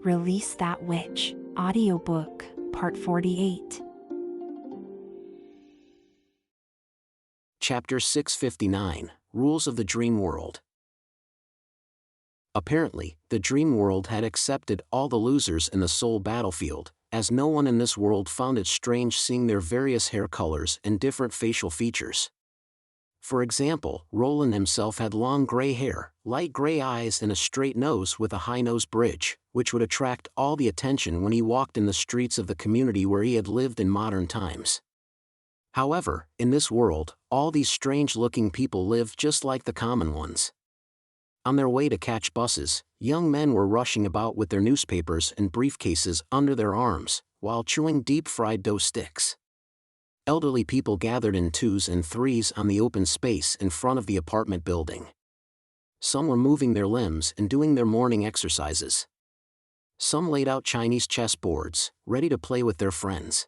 Release That Witch. Audiobook, Part 48. Chapter 659, Rules of the Dream World. Apparently, the dream world had accepted all the losers in the soul battlefield, as no one in this world found it strange seeing their various hair colors and different facial features. For example, Roland himself had long gray hair, light gray eyes and a straight nose with a high nose bridge, which would attract all the attention when he walked in the streets of the community where he had lived in modern times. However, in this world, all these strange-looking people lived just like the common ones. On their way to catch buses, young men were rushing about with their newspapers and briefcases under their arms, while chewing deep-fried dough sticks. Elderly people gathered in twos and threes on the open space in front of the apartment building. Some were moving their limbs and doing their morning exercises. Some laid out Chinese chessboards, ready to play with their friends.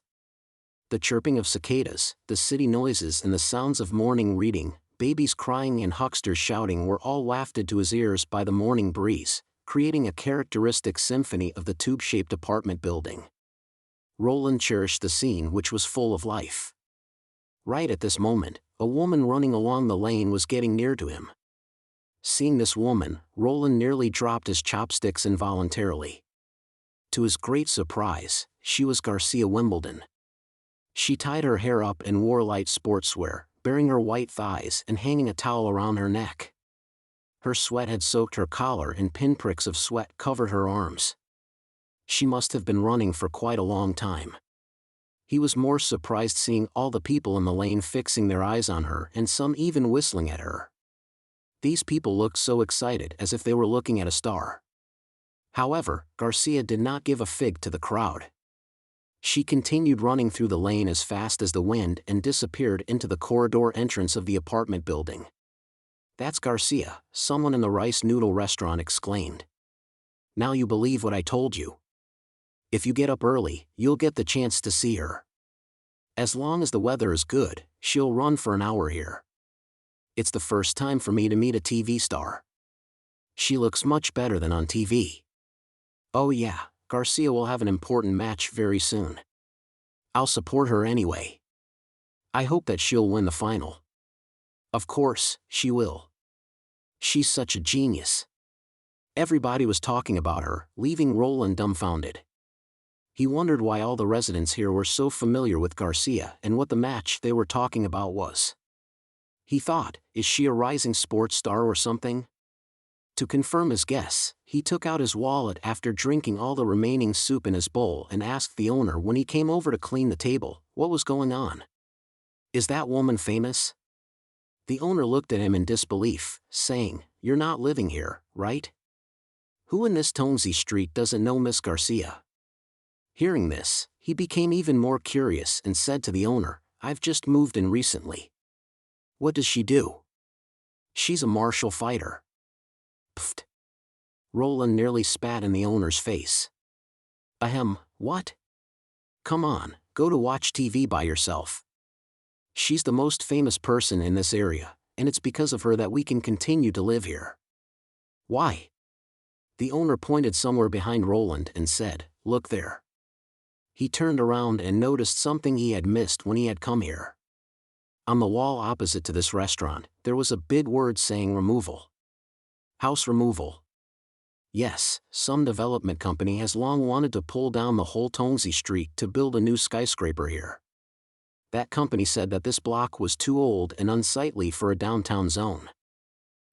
The chirping of cicadas, the city noises and the sounds of morning reading, babies crying and hucksters shouting were all wafted to his ears by the morning breeze, creating a characteristic symphony of the tube-shaped apartment building. Roland cherished the scene, which was full of life. Right at this moment, a woman running along the lane was getting near to him. Seeing this woman, Roland nearly dropped his chopsticks involuntarily. To his great surprise, she was Garcia Wimbledon. She tied her hair up and wore light sportswear, baring her white thighs and hanging a towel around her neck. Her sweat had soaked her collar and pinpricks of sweat covered her arms. She must have been running for quite a long time. He was more surprised seeing all the people in the lane fixing their eyes on her and some even whistling at her. These people looked so excited as if they were looking at a star. However, Garcia did not give a fig to the crowd. She continued running through the lane as fast as the wind and disappeared into the corridor entrance of the apartment building. "That's Garcia," someone in the rice noodle restaurant exclaimed. "Now you believe what I told you. If you get up early, you'll get the chance to see her. As long as the weather is good, she'll run for an hour here. It's the first time for me to meet a TV star. She looks much better than on TV. Oh yeah, Garcia will have an important match very soon. I'll support her anyway. I hope that she'll win the final. Of course, she will. She's such a genius." Everybody was talking about her, leaving Roland dumbfounded. He wondered why all the residents here were so familiar with Garcia and what the match they were talking about was. He thought, is she a rising sports star or something? To confirm his guess, he took out his wallet after drinking all the remaining soup in his bowl and asked the owner when he came over to clean the table, what was going on. "Is that woman famous?" The owner looked at him in disbelief, saying, "You're not living here, right? Who in this Tomsey street doesn't know Miss Garcia?" Hearing this, he became even more curious and said to the owner, "I've just moved in recently." "What does she do?" "She's a martial fighter." Pfft. Roland nearly spat in the owner's face. Ahem, what? Come on, go to watch TV by yourself. She's the most famous person in this area, and it's because of her that we can continue to live here. Why? The owner pointed somewhere behind Roland and said, "Look there." He turned around and noticed something he had missed when he had come here. On the wall opposite to this restaurant, there was a big word saying removal. House removal. Yes, some development company has long wanted to pull down the whole Tomsey Street to build a new skyscraper here. That company said that this block was too old and unsightly for a downtown zone.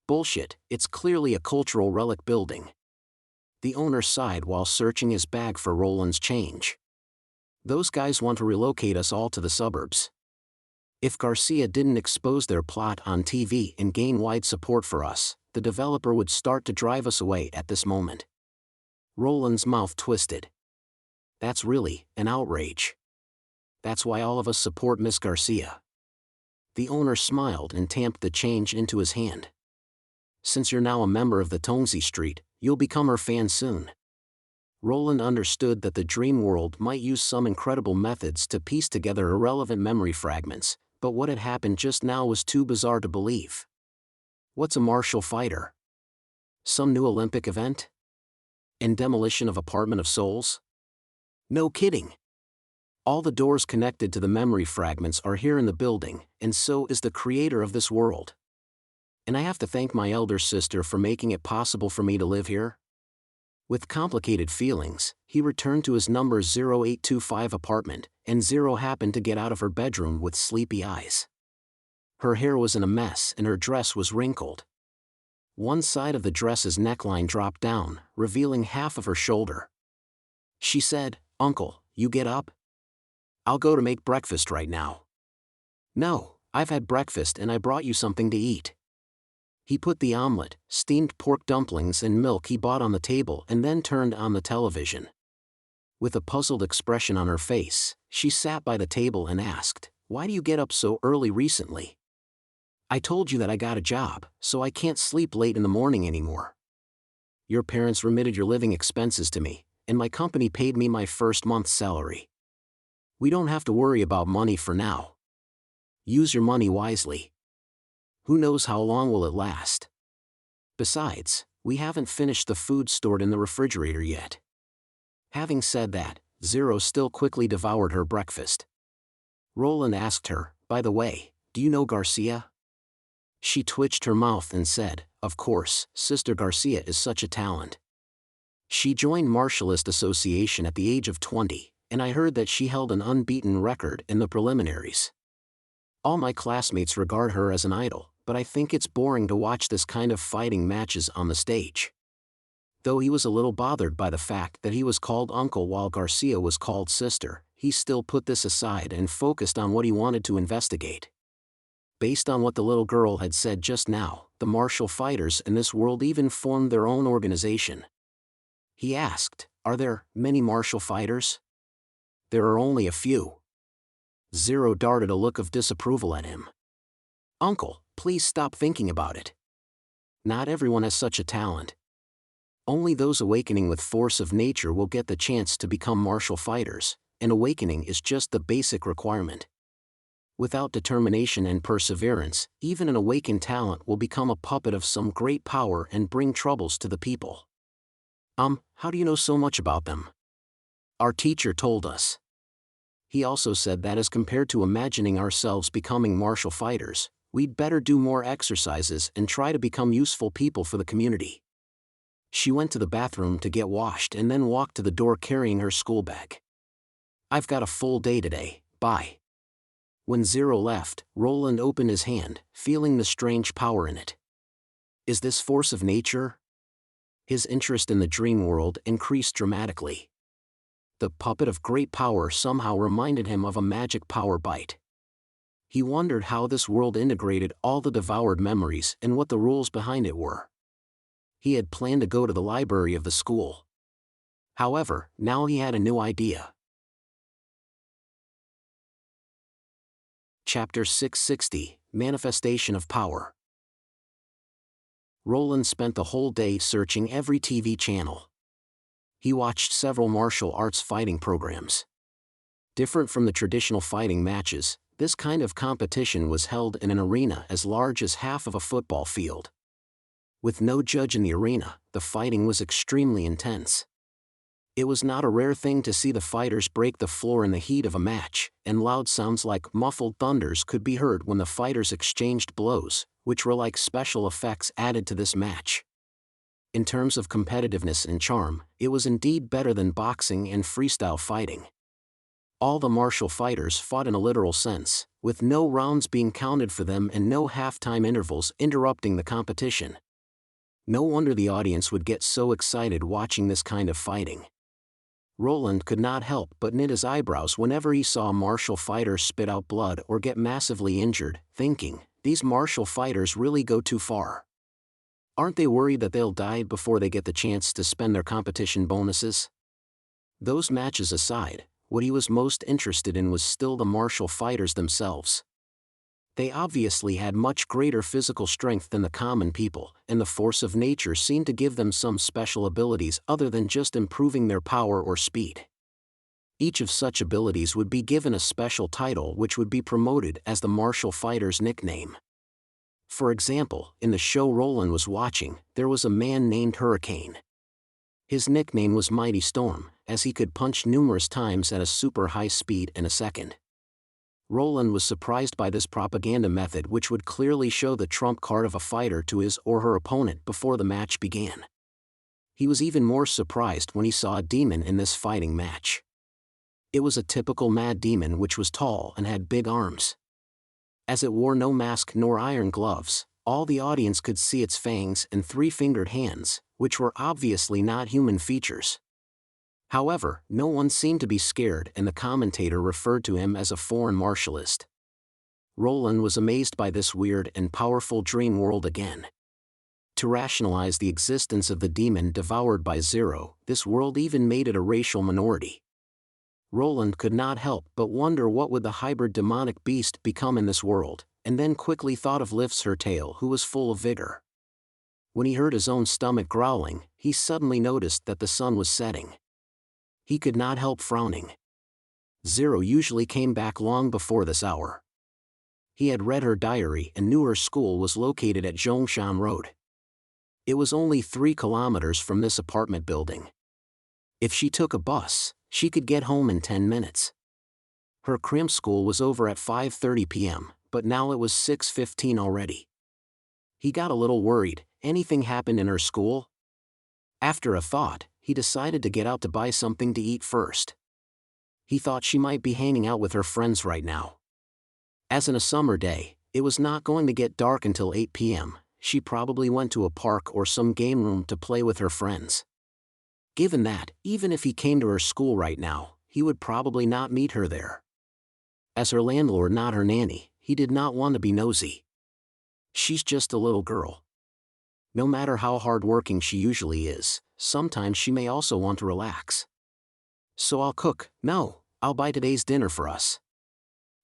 Bullshit, it's clearly a cultural relic building. The owner sighed while searching his bag for Roland's change. Those guys want to relocate us all to the suburbs. If Garcia didn't expose their plot on TV and gain wide support for us, the developer would start to drive us away at this moment. Roland's mouth twisted. That's really an outrage. That's why all of us support Miss Garcia. The owner smiled and tamped the change into his hand. Since you're now a member of the Tomsey Street, you'll become her fan soon. Roland understood that the dream world might use some incredible methods to piece together irrelevant memory fragments, but what had happened just now was too bizarre to believe. What's a martial fighter? Some new Olympic event? And demolition of apartment of souls? No kidding. All the doors connected to the memory fragments are here in the building, and so is the creator of this world. And I have to thank my elder sister for making it possible for me to live here. With complicated feelings, he returned to his number 0825 apartment, and Zero happened to get out of her bedroom with sleepy eyes. Her hair was in a mess and her dress was wrinkled. One side of the dress's neckline dropped down, revealing half of her shoulder. She said, "Uncle, you get up? I'll go to make breakfast right now." "No, I've had breakfast and I brought you something to eat." He put the omelet, steamed pork dumplings and milk he bought on the table and then turned on the television. With a puzzled expression on her face, she sat by the table and asked, "Why do you get up so early recently?" "I told you that I got a job, so I can't sleep late in the morning anymore. Your parents remitted your living expenses to me, and my company paid me my first month's salary. We don't have to worry about money for now. Use your money wisely. Who knows how long will it last? Besides, we haven't finished the food stored in the refrigerator yet." Having said that, Zero still quickly devoured her breakfast. Roland asked her, "By the way, do you know Garcia?" She twitched her mouth and said, "Of course, Sister Garcia is such a talent. She joined Martialist Association at the age of 20, and I heard that she held an unbeaten record in the preliminaries. All my classmates regard her as an idol, but I think it's boring to watch this kind of fighting matches on the stage." Though he was a little bothered by the fact that he was called uncle while Garcia was called sister, he still put this aside and focused on what he wanted to investigate. Based on what the little girl had said just now, the martial fighters in this world even formed their own organization. He asked, "Are there many martial fighters?" "There are only a few." Zero darted a look of disapproval at him. "Uncle, please stop thinking about it. Not everyone has such a talent. Only those awakening with force of nature will get the chance to become martial fighters, and awakening is just the basic requirement. Without determination and perseverance, even an awakened talent will become a puppet of some great power and bring troubles to the people." How do you know so much about them?" "Our teacher told us. He also said that as compared to imagining ourselves becoming martial fighters, we'd better do more exercises and try to become useful people for the community." She went to the bathroom to get washed and then walked to the door carrying her school bag. "I've got a full day today, bye." When Zero left, Roland opened his hand, feeling the strange power in it. Is this force of nature? His interest in the dream world increased dramatically. The puppet of great power somehow reminded him of a magic power bite. He wondered how this world integrated all the devoured memories and what the rules behind it were. He had planned to go to the library of the school. However, now he had a new idea. Chapter 660, Manifestation of Power. Roland spent the whole day searching every TV channel. He watched several martial arts fighting programs. Different from the traditional fighting matches, this kind of competition was held in an arena as large as half of a football field. With no judge in the arena, the fighting was extremely intense. It was not a rare thing to see the fighters break the floor in the heat of a match, and loud sounds like muffled thunders could be heard when the fighters exchanged blows, which were like special effects added to this match. In terms of competitiveness and charm, it was indeed better than boxing and freestyle fighting. All the martial fighters fought in a literal sense, with no rounds being counted for them and no half-time intervals interrupting the competition. No wonder the audience would get so excited watching this kind of fighting. Roland could not help but knit his eyebrows whenever he saw a martial fighter spit out blood or get massively injured, thinking, these martial fighters really go too far. Aren't they worried that they'll die before they get the chance to spend their competition bonuses? Those matches aside, what he was most interested in was still the martial fighters themselves. They obviously had much greater physical strength than the common people, and the force of nature seemed to give them some special abilities other than just improving their power or speed. Each of such abilities would be given a special title which would be promoted as the martial fighter's nickname. For example, in the show Roland was watching, there was a man named Hurricane. His nickname was Mighty Storm, as he could punch numerous times at a super high speed in a second. Roland was surprised by this propaganda method, which would clearly show the trump card of a fighter to his or her opponent before the match began. He was even more surprised when he saw a demon in this fighting match. It was a typical mad demon, which was tall and had big arms. As it wore no mask nor iron gloves, all the audience could see its fangs and three-fingered hands, which were obviously not human features. However, no one seemed to be scared, and the commentator referred to him as a foreign martialist. Roland was amazed by this weird and powerful dream world again. To rationalize the existence of the demon devoured by Zero, this world even made it a racial minority. Roland could not help but wonder what would the hybrid demonic beast become in this world, and then quickly thought of Lifts her tail, who was full of vigor. When he heard his own stomach growling, he suddenly noticed that the sun was setting. He could not help frowning. Zero usually came back long before this hour. He had read her diary and knew her school was located at Zhongshan Road. It was only 3 kilometers from this apartment building. If she took a bus, she could get home in 10 minutes. Her cram school was over at 5:30 p.m., but now it was 6:15 already. He got a little worried. Anything happened in her school? After a thought, he decided to get out to buy something to eat first. He thought she might be hanging out with her friends right now. As in a summer day, it was not going to get dark until 8 p.m., she probably went to a park or some game room to play with her friends. Given that, even if he came to her school right now, he would probably not meet her there. As her landlord, not her nanny, he did not want to be nosy. She's just a little girl. No matter how hard-working she usually is, sometimes she may also want to relax. So I'll cook. No, I'll buy today's dinner for us.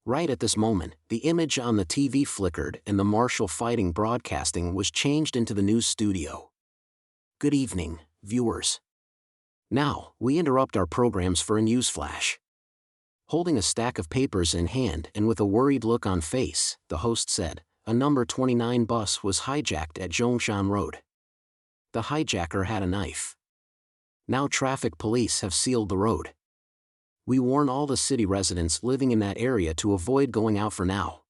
Right at this moment, the image on the TV flickered and the martial fighting broadcasting was changed into the news studio. Good evening, viewers. Now, we interrupt our programs for a news flash. Holding a stack of papers in hand and with a worried look on face, the host said, a number 29 bus was hijacked at Zhongshan Road. The hijacker had a knife. Now traffic police have sealed the road. We warn all the city residents living in that area to avoid going out for now.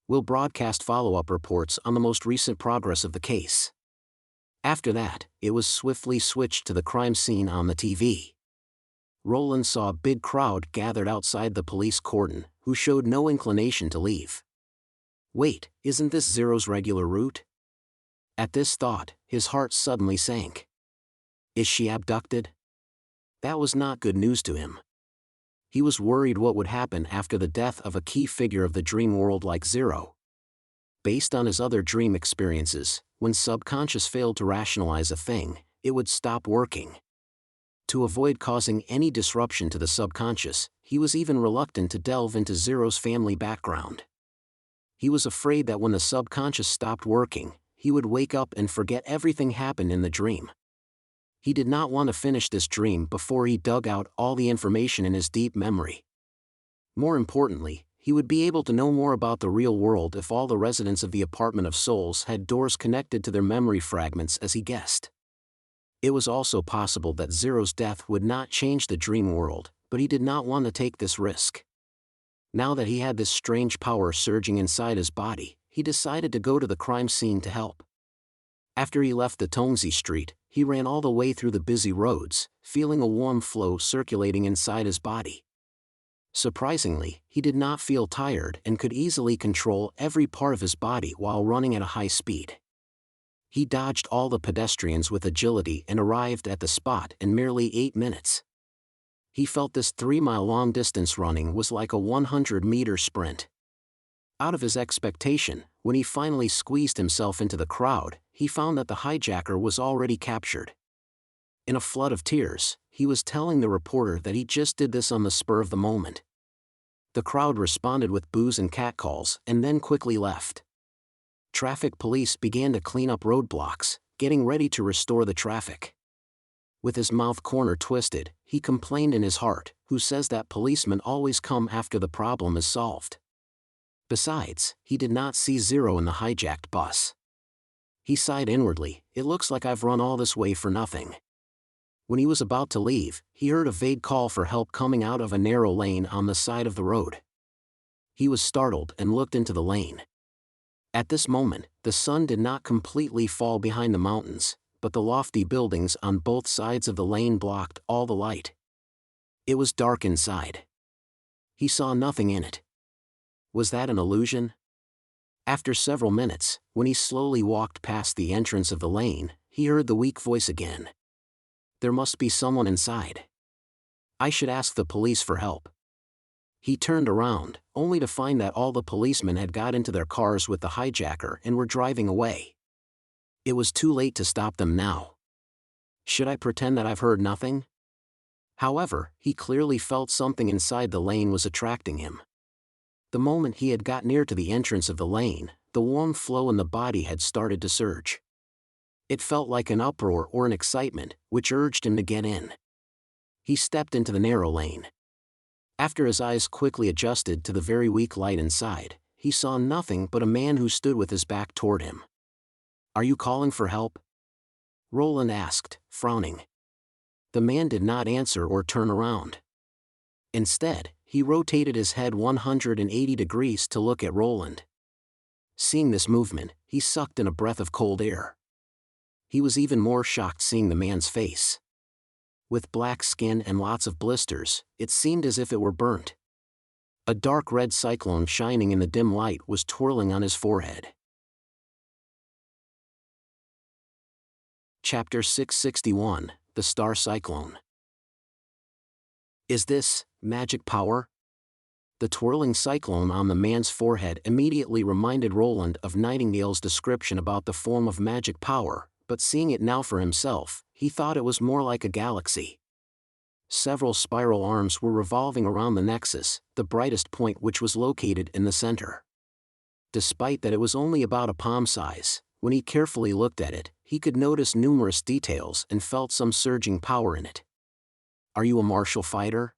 We'll broadcast follow-up reports on the most recent progress of the case. After that, it was swiftly switched to the crime scene on the TV. Roland saw a big crowd gathered outside the police cordon, who showed no inclination to leave. Wait, isn't this Zero's regular route? At this thought, his heart suddenly sank. Is she abducted? That was not good news to him. He was worried what would happen after the death of a key figure of the dream world like Zero. Based on his other dream experiences, when subconscious failed to rationalize a thing, it would stop working. To avoid causing any disruption to the subconscious, he was even reluctant to delve into Zero's family background. He was afraid that when the subconscious stopped working, he would wake up and forget everything happened in the dream. He did not want to finish this dream before he dug out all the information in his deep memory. More importantly, he would be able to know more about the real world if all the residents of the Apartment of Souls had doors connected to their memory fragments as he guessed. It was also possible that Zero's death would not change the dream world, but he did not want to take this risk. Now that he had this strange power surging inside his body, he decided to go to the crime scene to help. After he left the Tongzi Street, he ran all the way through the busy roads, feeling a warm flow circulating inside his body. Surprisingly, he did not feel tired and could easily control every part of his body while running at a high speed. He dodged all the pedestrians with agility and arrived at the spot in merely 8 minutes. He felt this 3-mile long distance running was like a 100-meter sprint. Out of his expectation, when he finally squeezed himself into the crowd, he found that the hijacker was already captured. In a flood of tears, he was telling the reporter that he just did this on the spur of the moment. The crowd responded with boos and catcalls and then quickly left. Traffic police began to clean up roadblocks, getting ready to restore the traffic. With his mouth corner twisted, he complained in his heart, who says that policemen always come after the problem is solved. Besides, he did not see Zero in the hijacked bus. He sighed inwardly, it looks like I've run all this way for nothing. When he was about to leave, he heard a vague call for help coming out of a narrow lane on the side of the road. He was startled and looked into the lane. At this moment, the sun did not completely fall behind the mountains, but the lofty buildings on both sides of the lane blocked all the light. It was dark inside. He saw nothing in it. Was that an illusion? After several minutes, when he slowly walked past the entrance of the lane, he heard the weak voice again. There must be someone inside. I should ask the police for help. He turned around, only to find that all the policemen had got into their cars with the hijacker and were driving away. It was too late to stop them now. Should I pretend that I've heard nothing? However, he clearly felt something inside the lane was attracting him. The moment he had got near to the entrance of the lane, the warm flow in the body had started to surge. It felt like an uproar or an excitement, which urged him to get in. He stepped into the narrow lane. After his eyes quickly adjusted to the very weak light inside, he saw nothing but a man who stood with his back toward him. Are you calling for help? Roland asked, frowning. The man did not answer or turn around. Instead, he rotated his head 180 degrees to look at Roland. Seeing this movement, he sucked in a breath of cold air. He was even more shocked seeing the man's face. With black skin and lots of blisters, it seemed as if it were burnt. A dark red cyclone shining in the dim light was twirling on his forehead. Chapter 661, The Star Cyclone. Is this magic power? The twirling cyclone on the man's forehead immediately reminded Roland of Nightingale's description about the form of magic power, but seeing it now for himself, he thought it was more like a galaxy. Several spiral arms were revolving around the nexus, the brightest point which was located in the center. Despite that it was only about a palm size, when he carefully looked at it, he could notice numerous details and felt some surging power in it. Are you a martial fighter?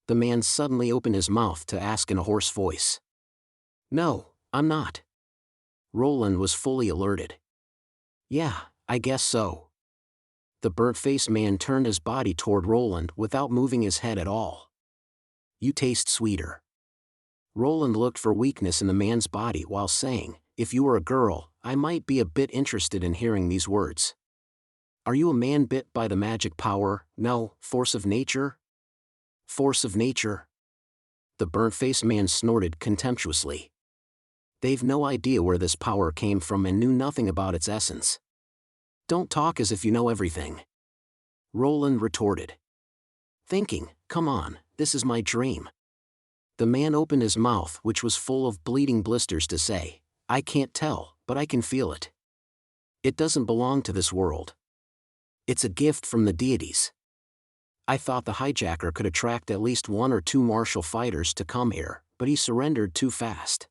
The man suddenly opened his mouth to ask in a hoarse voice. No, I'm not. Roland was fully alerted. Yeah, I guess so. The burnt-faced man turned his body toward Roland without moving his head at all. You taste sweeter. Roland looked for weakness in the man's body while saying, if you were a girl, I might be a bit interested in hearing these words. Are you a man bit by the magic power, no, force of nature? Force of nature? The burnt-faced man snorted contemptuously. They've no idea where this power came from and knew nothing about its essence. Don't talk as if you know everything. Roland retorted. Thinking, come on, this is my dream. The man opened his mouth, which was full of bleeding blisters, to say, I can't tell, but I can feel it. It doesn't belong to this world. It's a gift from the deities. I thought the hijacker could attract at least 1 or 2 martial fighters to come here, but he surrendered too fast.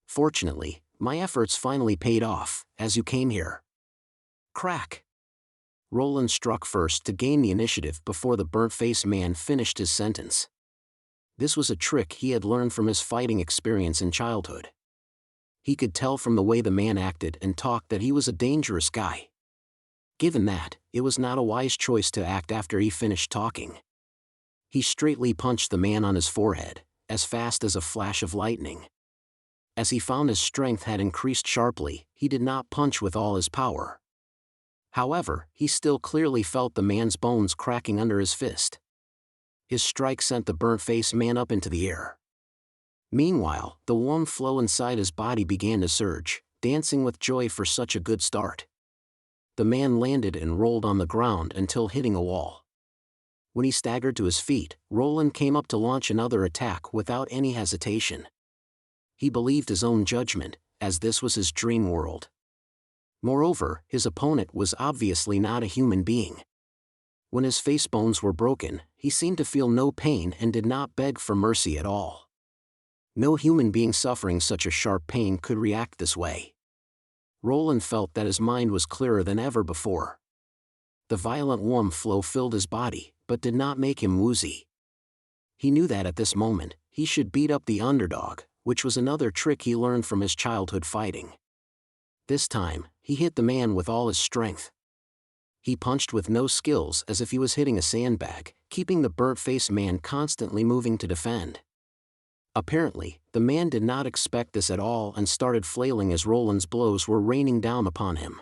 Fortunately, my efforts finally paid off, as you came here. Crack! Roland struck first to gain the initiative before the burnt-faced man finished his sentence. This was a trick he had learned from his fighting experience in childhood. He could tell from the way the man acted and talked that he was a dangerous guy. Given that, it was not a wise choice to act after he finished talking. He straightly punched the man on his forehead, as fast as a flash of lightning. As he found his strength had increased sharply, he did not punch with all his power. However, he still clearly felt the man's bones cracking under his fist. His strike sent the burnt-faced man up into the air. Meanwhile, the warm flow inside his body began to surge, dancing with joy for such a good start. The man landed and rolled on the ground until hitting a wall. When he staggered to his feet, Roland came up to launch another attack without any hesitation. He believed his own judgment, as this was his dream world. Moreover, his opponent was obviously not a human being. When his face bones were broken, he seemed to feel no pain and did not beg for mercy at all. No human being suffering such a sharp pain could react this way. Roland felt that his mind was clearer than ever before. The violent warm flow filled his body, but did not make him woozy. He knew that at this moment, he should beat up the underdog, which was another trick he learned from his childhood fighting. This time, he hit the man with all his strength. He punched with no skills as if he was hitting a sandbag, keeping the burnt-faced man constantly moving to defend. Apparently, the man did not expect this at all and started flailing as Roland's blows were raining down upon him.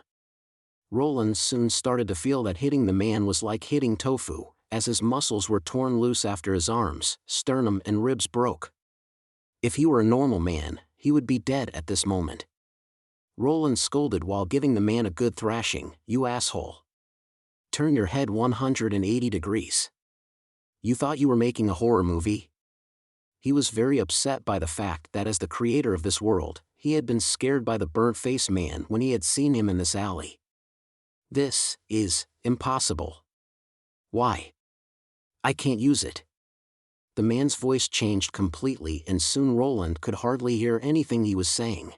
Roland soon started to feel that hitting the man was like hitting tofu, as his muscles were torn loose after his arms, sternum and ribs broke. If he were a normal man, he would be dead at this moment. Roland scolded while giving the man a good thrashing. "You asshole. Turn your head 180 degrees. You thought you were making a horror movie?" He was very upset by the fact that as the creator of this world, he had been scared by the burnt-faced man when he had seen him in this alley. "This is impossible. Why? I can't use it." The man's voice changed completely and soon Roland could hardly hear anything he was saying.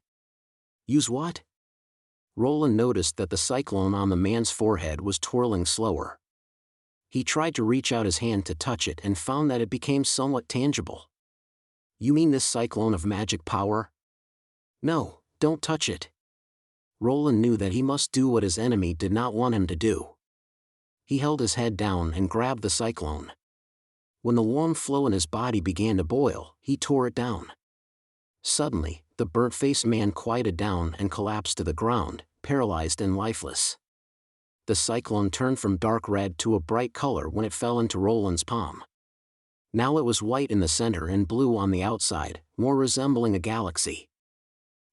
"Use what?" Roland noticed that the cyclone on the man's forehead was twirling slower. He tried to reach out his hand to touch it and found that it became somewhat tangible. "You mean this cyclone of magic power?" "No, don't touch it." Roland knew that he must do what his enemy did not want him to do. He held his head down and grabbed the cyclone. When the warm flow in his body began to boil, he tore it down. Suddenly, the burnt-faced man quieted down and collapsed to the ground, paralyzed and lifeless. The cyclone turned from dark red to a bright color when it fell into Roland's palm. Now it was white in the center and blue on the outside, more resembling a galaxy.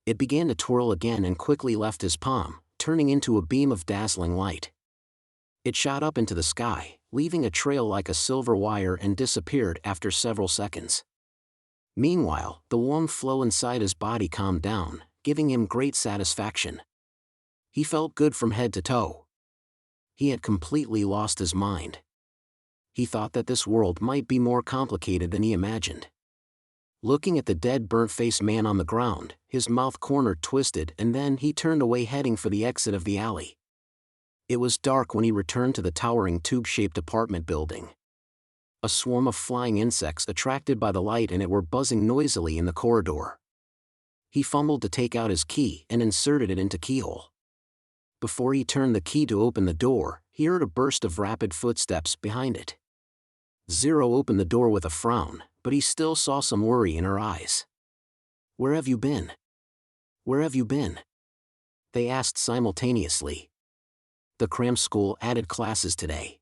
It began to twirl again and quickly left his palm, turning into a beam of dazzling light. It shot up into the sky, leaving a trail like a silver wire and disappeared after several seconds. Meanwhile, the warm flow inside his body calmed down, giving him great satisfaction. He felt good from head to toe. He had completely lost his mind. He thought that this world might be more complicated than he imagined. Looking at the dead burnt-faced man on the ground, his mouth corner twisted and then he turned away heading for the exit of the alley. It was dark when he returned to the towering tube-shaped apartment building. A swarm of flying insects attracted by the light in it were buzzing noisily in the corridor. He fumbled to take out his key and inserted it into keyhole. Before he turned the key to open the door, he heard a burst of rapid footsteps behind it. Zero opened the door with a frown, but he still saw some worry in her eyes. "Where have you been? Where have you been?" they asked simultaneously. "The cram school added classes today.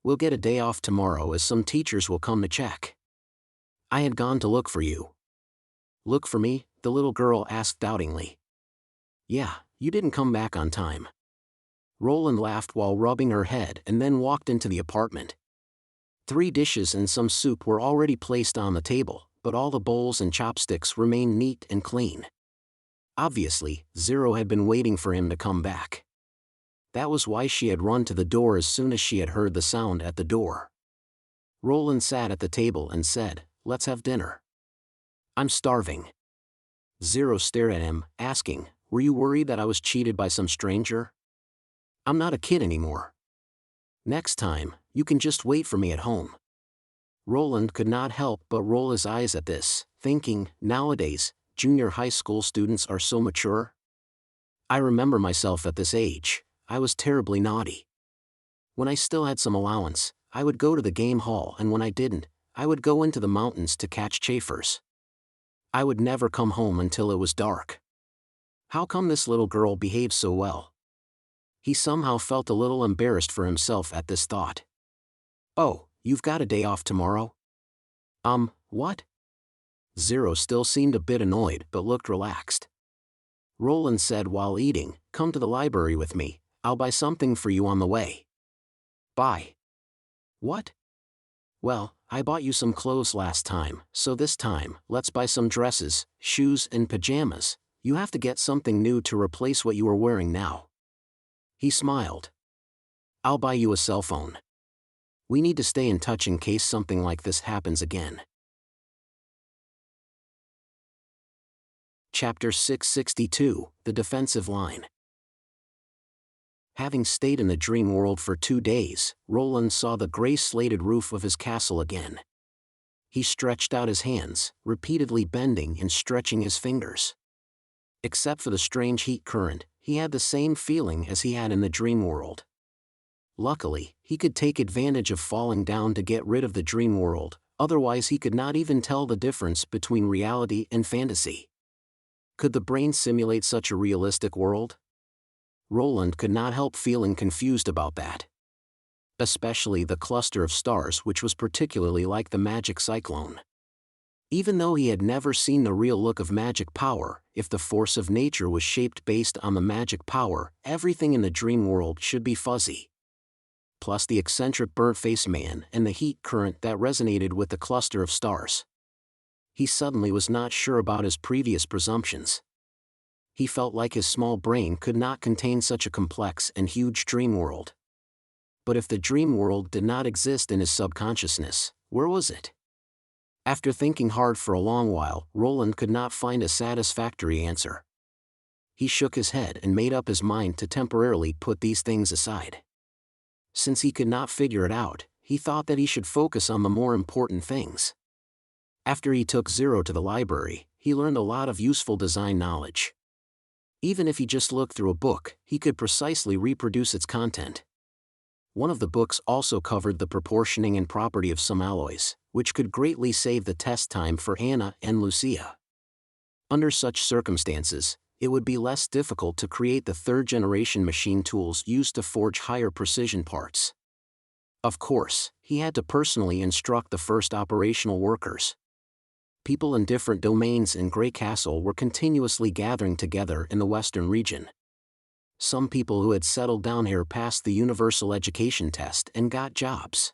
We'll get a day off tomorrow as some teachers will come to check. I had gone to look for you." "Look for me?" the little girl asked doubtingly. "Yeah, you didn't come back on time." Roland laughed while rubbing her head and then walked into the apartment. 3 dishes and some soup were already placed on the table, but all the bowls and chopsticks remained neat and clean. Obviously, Zero had been waiting for him to come back. That was why she had run to the door as soon as she had heard the sound at the door. Roland sat at the table and said, "Let's have dinner." "I'm starving." Zero stared at him, asking, "Were you worried that I was cheated by some stranger?" "I'm not a kid anymore. Next time, you can just wait for me at home." Roland could not help but roll his eyes at this, thinking, nowadays, junior high school students are so mature. I remember myself at this age, I was terribly naughty. When I still had some allowance, I would go to the game hall and when I didn't, I would go into the mountains to catch chafers. I would never come home until it was dark. How come this little girl behaves so well? He somehow felt a little embarrassed for himself at this thought. "Oh, you've got a day off tomorrow?" What?" Zero still seemed a bit annoyed but looked relaxed. Roland said while eating, "Come to the library with me, I'll buy something for you on the way." "Buy? What?" "Well, I bought you some clothes last time, so this time, let's buy some dresses, shoes and pajamas. You have to get something new to replace what you are wearing now." He smiled. "I'll buy you a cell phone. We need to stay in touch in case something like this happens again." Chapter 662, The Defensive Line. Having stayed in the dream world for 2 days, Roland saw the gray-slated roof of his castle again. He stretched out his hands, repeatedly bending and stretching his fingers. Except for the strange heat current, he had the same feeling as he had in the dream world. Luckily, he could take advantage of falling down to get rid of the dream world, otherwise he could not even tell the difference between reality and fantasy. Could the brain simulate such a realistic world? Roland could not help feeling confused about that. Especially the cluster of stars, which was particularly like the magic cyclone. Even though he had never seen the real look of magic power, if the force of nature was shaped based on the magic power, everything in the dream world should be fuzzy. Plus the eccentric burnt-faced man and the heat current that resonated with the cluster of stars. He suddenly was not sure about his previous presumptions. He felt like his small brain could not contain such a complex and huge dream world. But if the dream world did not exist in his subconsciousness, where was it? After thinking hard for a long while, Roland could not find a satisfactory answer. He shook his head and made up his mind to temporarily put these things aside. Since he could not figure it out, he thought that he should focus on the more important things. After he took Zero to the library, he learned a lot of useful design knowledge. Even if he just looked through a book, he could precisely reproduce its content. One of the books also covered the proportioning and property of some alloys, which could greatly save the test time for Anna and Lucia. Under such circumstances, it would be less difficult to create the third-generation machine tools used to forge higher precision parts. Of course, he had to personally instruct the first operational workers. People in different domains in Grey Castle were continuously gathering together in the western region. Some people who had settled down here passed the universal education test and got jobs.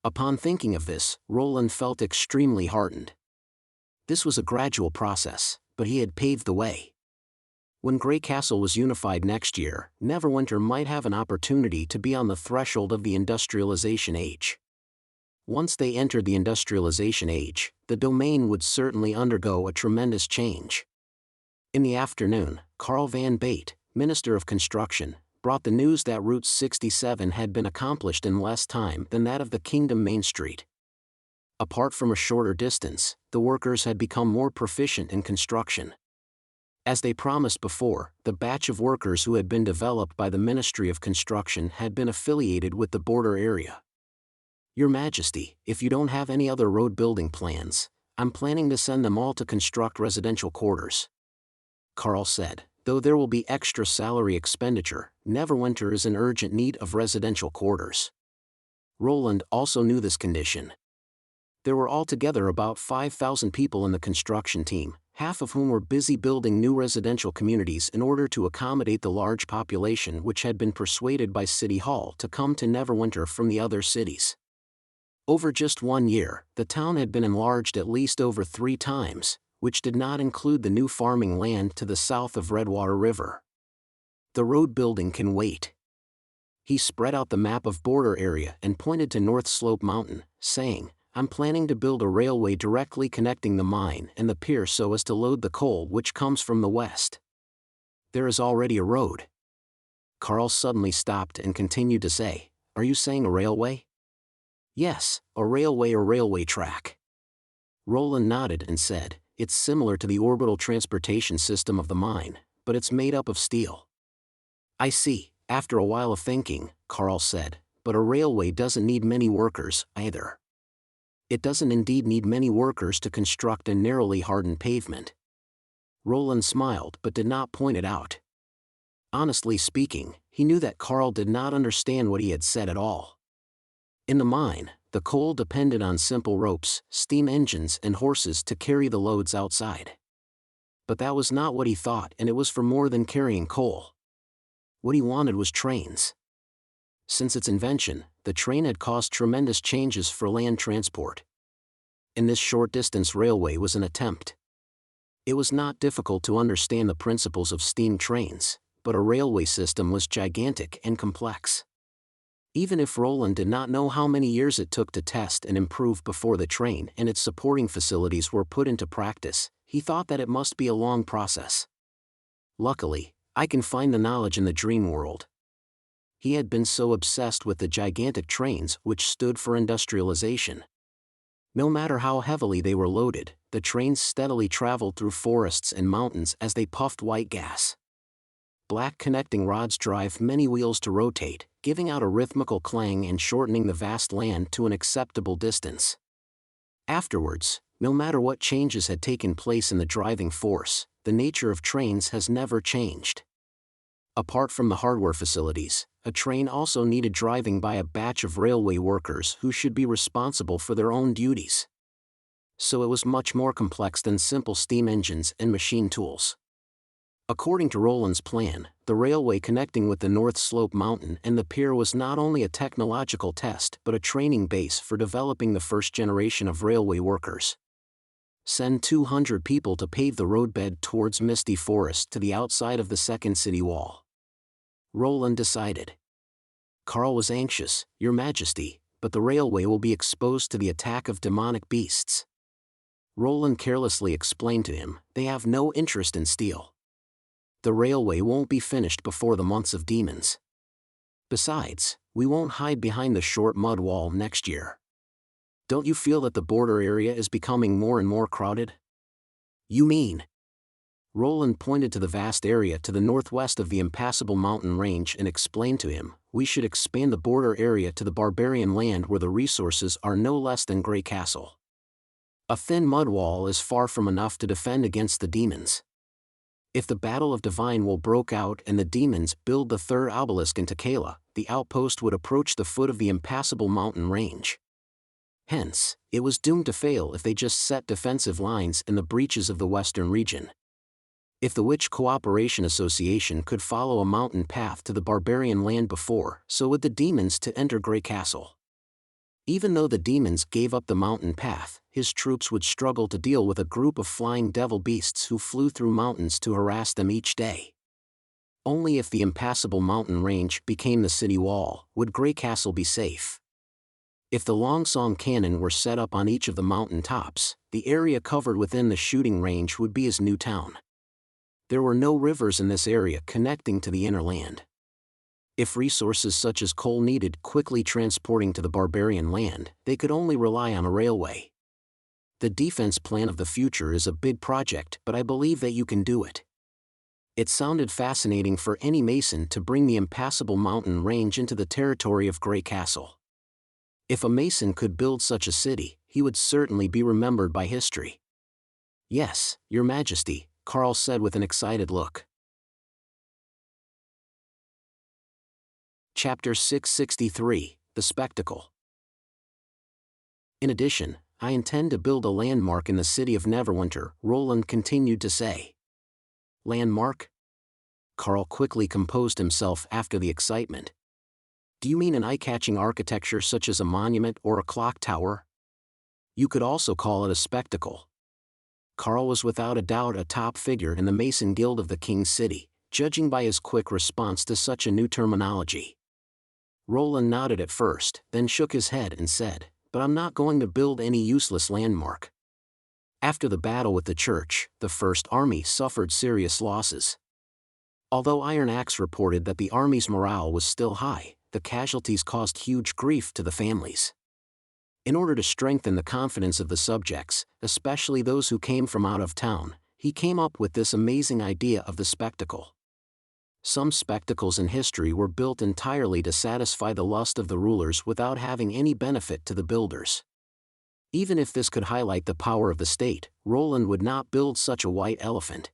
Upon thinking of this, Roland felt extremely heartened. This was a gradual process, but he had paved the way. When Grey Castle was unified next year, Neverwinter might have an opportunity to be on the threshold of the industrialization age. Once they entered the industrialization age, the domain would certainly undergo a tremendous change. In the afternoon, Carl van Bate, Minister of Construction, brought the news that Route 67 had been accomplished in less time than that of the Kingdom Main Street. Apart from a shorter distance, the workers had become more proficient in construction. As they promised before, the batch of workers who had been developed by the Ministry of Construction had been affiliated with the border area. Your Majesty, if you don't have any other road building plans, I'm planning to send them all to construct residential quarters. Carl said, though there will be extra salary expenditure, Neverwinter is in urgent need of residential quarters. Roland also knew this condition. There were altogether about 5,000 people in the construction team, half of whom were busy building new residential communities in order to accommodate the large population which had been persuaded by City Hall to come to Neverwinter from the other cities. Over just 1 year, the town had been enlarged at least over 3 times, which did not include the new farming land to the south of Redwater River. The road building can wait. He spread out the map of border area and pointed to North Slope Mountain, saying, I'm planning to build a railway directly connecting the mine and the pier so as to load the coal which comes from the west. There is already a road. Carl suddenly stopped and continued to say, Are you saying a railway? Yes, a railway or railway track. Roland nodded and said, It's similar to the orbital transportation system of the mine, but it's made up of steel. I see, after a while of thinking, Carl said, but a railway doesn't need many workers, either. It doesn't indeed need many workers to construct a narrowly hardened pavement. Roland smiled but did not point it out. Honestly speaking, he knew that Carl did not understand what he had said at all. In the mine, the coal depended on simple ropes, steam engines and horses to carry the loads outside. But that was not what he thought, and it was for more than carrying coal. What he wanted was trains. Since its invention, the train had caused tremendous changes for land transport. And this short-distance railway was an attempt. It was not difficult to understand the principles of steam trains, but a railway system was gigantic and complex. Even if Roland did not know how many years it took to test and improve before the train and its supporting facilities were put into practice, he thought that it must be a long process. Luckily, I can find the knowledge in the dream world. He had been so obsessed with the gigantic trains which stood for industrialization. No matter how heavily they were loaded, the trains steadily traveled through forests and mountains as they puffed white gas. black connecting rods drive many wheels to rotate, giving out a rhythmical clang and shortening the vast land to an acceptable distance. Afterwards, no matter what changes had taken place in the driving force, the nature of trains has never changed. Apart from the hardware facilities, a train also needed driving by a batch of railway workers who should be responsible for their own duties. So it was much more complex than simple steam engines and machine tools. According to Roland's plan, the railway connecting with the North Slope Mountain and the pier was not only a technological test but a training base for developing the first generation of railway workers. Send 200 people to pave the roadbed towards Misty Forest to the outside of the second city wall. Roland decided. Carl was anxious, Your Majesty, but the railway will be exposed to the attack of demonic beasts. Roland carelessly explained to him, they have no interest in steel. The railway won't be finished before the months of demons. Besides, we won't hide behind the short mud wall next year. Don't you feel that the border area is becoming more and more crowded? You mean? Roland pointed to the vast area to the northwest of the impassable mountain range and explained to him, we should expand the border area to the barbarian land where the resources are no less than Grey Castle. A thin mud wall is far from enough to defend against the demons. If the Battle of Divine Will broke out and the demons build the third obelisk in Takela, the outpost would approach the foot of the impassable mountain range. Hence, it was doomed to fail if they just set defensive lines in the breaches of the western region. If the Witch Cooperation Association could follow a mountain path to the barbarian land before, so would the demons to enter Grey Castle. Even though the demons gave up the mountain path, his troops would struggle to deal with a group of flying devil beasts who flew through mountains to harass them each day. Only if the impassable mountain range became the city wall would Grey Castle be safe. If the Longsong cannon were set up on each of the mountain tops, the area covered within the shooting range would be his new town. There were no rivers in this area connecting to the inner land. If resources such as coal needed quickly transporting to the barbarian land, they could only rely on a railway. The defense plan of the future is a big project, but I believe that you can do it. It sounded fascinating for any Mason to bring the impassable mountain range into the territory of Grey Castle. If a Mason could build such a city, he would certainly be remembered by history. Yes, Your Majesty, Carl said with an excited look. Chapter 663, The Spectacle. In addition, I intend to build a landmark in the city of Neverwinter, Roland continued to say. Landmark? Carl quickly composed himself after the excitement. Do you mean an eye-catching architecture such as a monument or a clock tower? You could also call it a spectacle. Carl was without a doubt a top figure in the Mason Guild of the King's City, judging by his quick response to such a new terminology. Roland nodded at first, then shook his head and said, but I'm not going to build any useless landmark. After the battle with the church, the First Army suffered serious losses. Although Iron Axe reported that the army's morale was still high, the casualties caused huge grief to the families. In order to strengthen the confidence of the subjects, especially those who came from out of town, he came up with this amazing idea of the spectacle. Some spectacles in history were built entirely to satisfy the lust of the rulers without having any benefit to the builders. Even if this could highlight the power of the state, Roland would not build such a white elephant.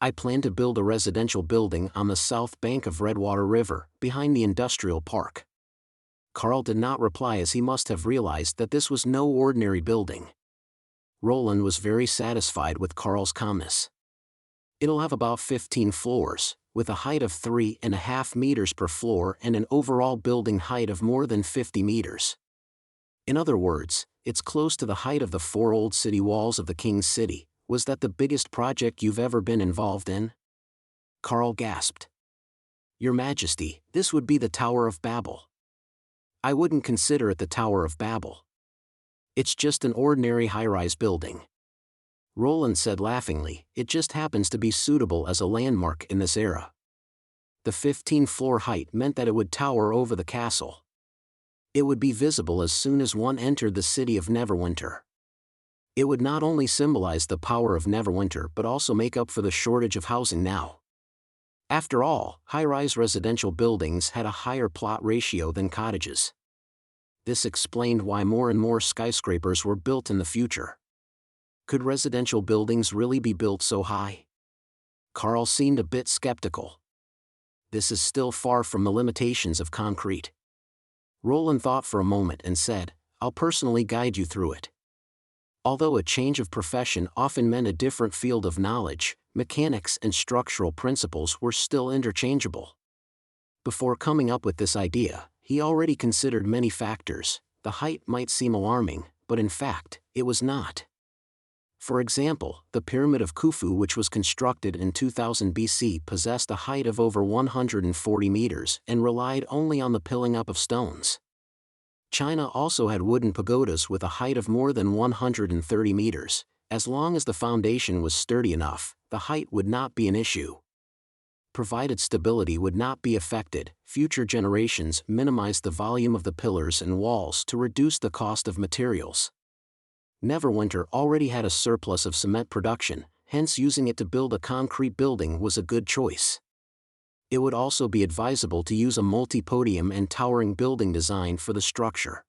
I plan to build a residential building on the south bank of Redwater River, behind the industrial park. Carl did not reply as he must have realized that this was no ordinary building. Roland was very satisfied with Carl's calmness. It'll have about 15 floors, with a height of 3.5 meters per floor and an overall building height of more than 50 meters. In other words, it's close to the height of the 4 old city walls of the King's City. Was that the biggest project you've ever been involved in? Carl gasped. Your Majesty, this would be the Tower of Babel. I wouldn't consider it the Tower of Babel. It's just an ordinary high-rise building. Roland said laughingly, it just happens to be suitable as a landmark in this era. The 15-floor height meant that it would tower over the castle. It would be visible as soon as one entered the city of Neverwinter. It would not only symbolize the power of Neverwinter but also make up for the shortage of housing now. After all, high-rise residential buildings had a higher plot ratio than cottages. This explained why more and more skyscrapers were built in the future. Could residential buildings really be built so high? Carl seemed a bit skeptical. This is still far from the limitations of concrete. Roland thought for a moment and said, "I'll personally guide you through it." Although a change of profession often meant a different field of knowledge, mechanics and structural principles were still interchangeable. Before coming up with this idea, he already considered many factors. The height might seem alarming, but in fact, it was not. For example, the Pyramid of Khufu, which was constructed in 2000 BC, possessed a height of over 140 meters and relied only on the piling up of stones. China also had wooden pagodas with a height of more than 130 meters. As long as the foundation was sturdy enough, the height would not be an issue. Provided stability would not be affected, future generations minimized the volume of the pillars and walls to reduce the cost of materials. Neverwinter already had a surplus of cement production, hence using it to build a concrete building was a good choice. It would also be advisable to use a multi-podium and towering building design for the structure.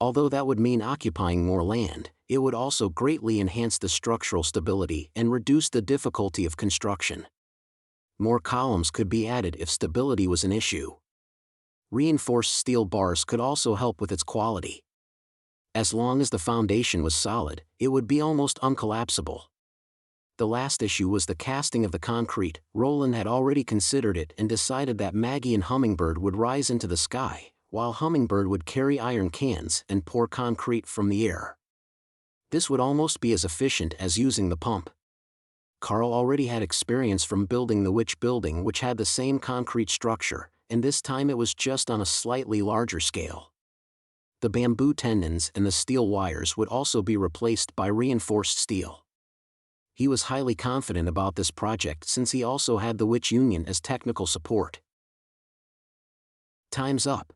Although that would mean occupying more land, it would also greatly enhance the structural stability and reduce the difficulty of construction. More columns could be added if stability was an issue. Reinforced steel bars could also help with its quality. As long as the foundation was solid, it would be almost uncollapsible. The last issue was the casting of the concrete. Roland had already considered it and decided that Maggie and Hummingbird would rise into the sky, while Hummingbird would carry iron cans and pour concrete from the air. This would almost be as efficient as using the pump. Carl already had experience from building the Witch building, which had the same concrete structure, and this time it was just on a slightly larger scale. The bamboo tendons and the steel wires would also be replaced by reinforced steel. He was highly confident about this project since he also had the Witch Union as technical support. Time's up.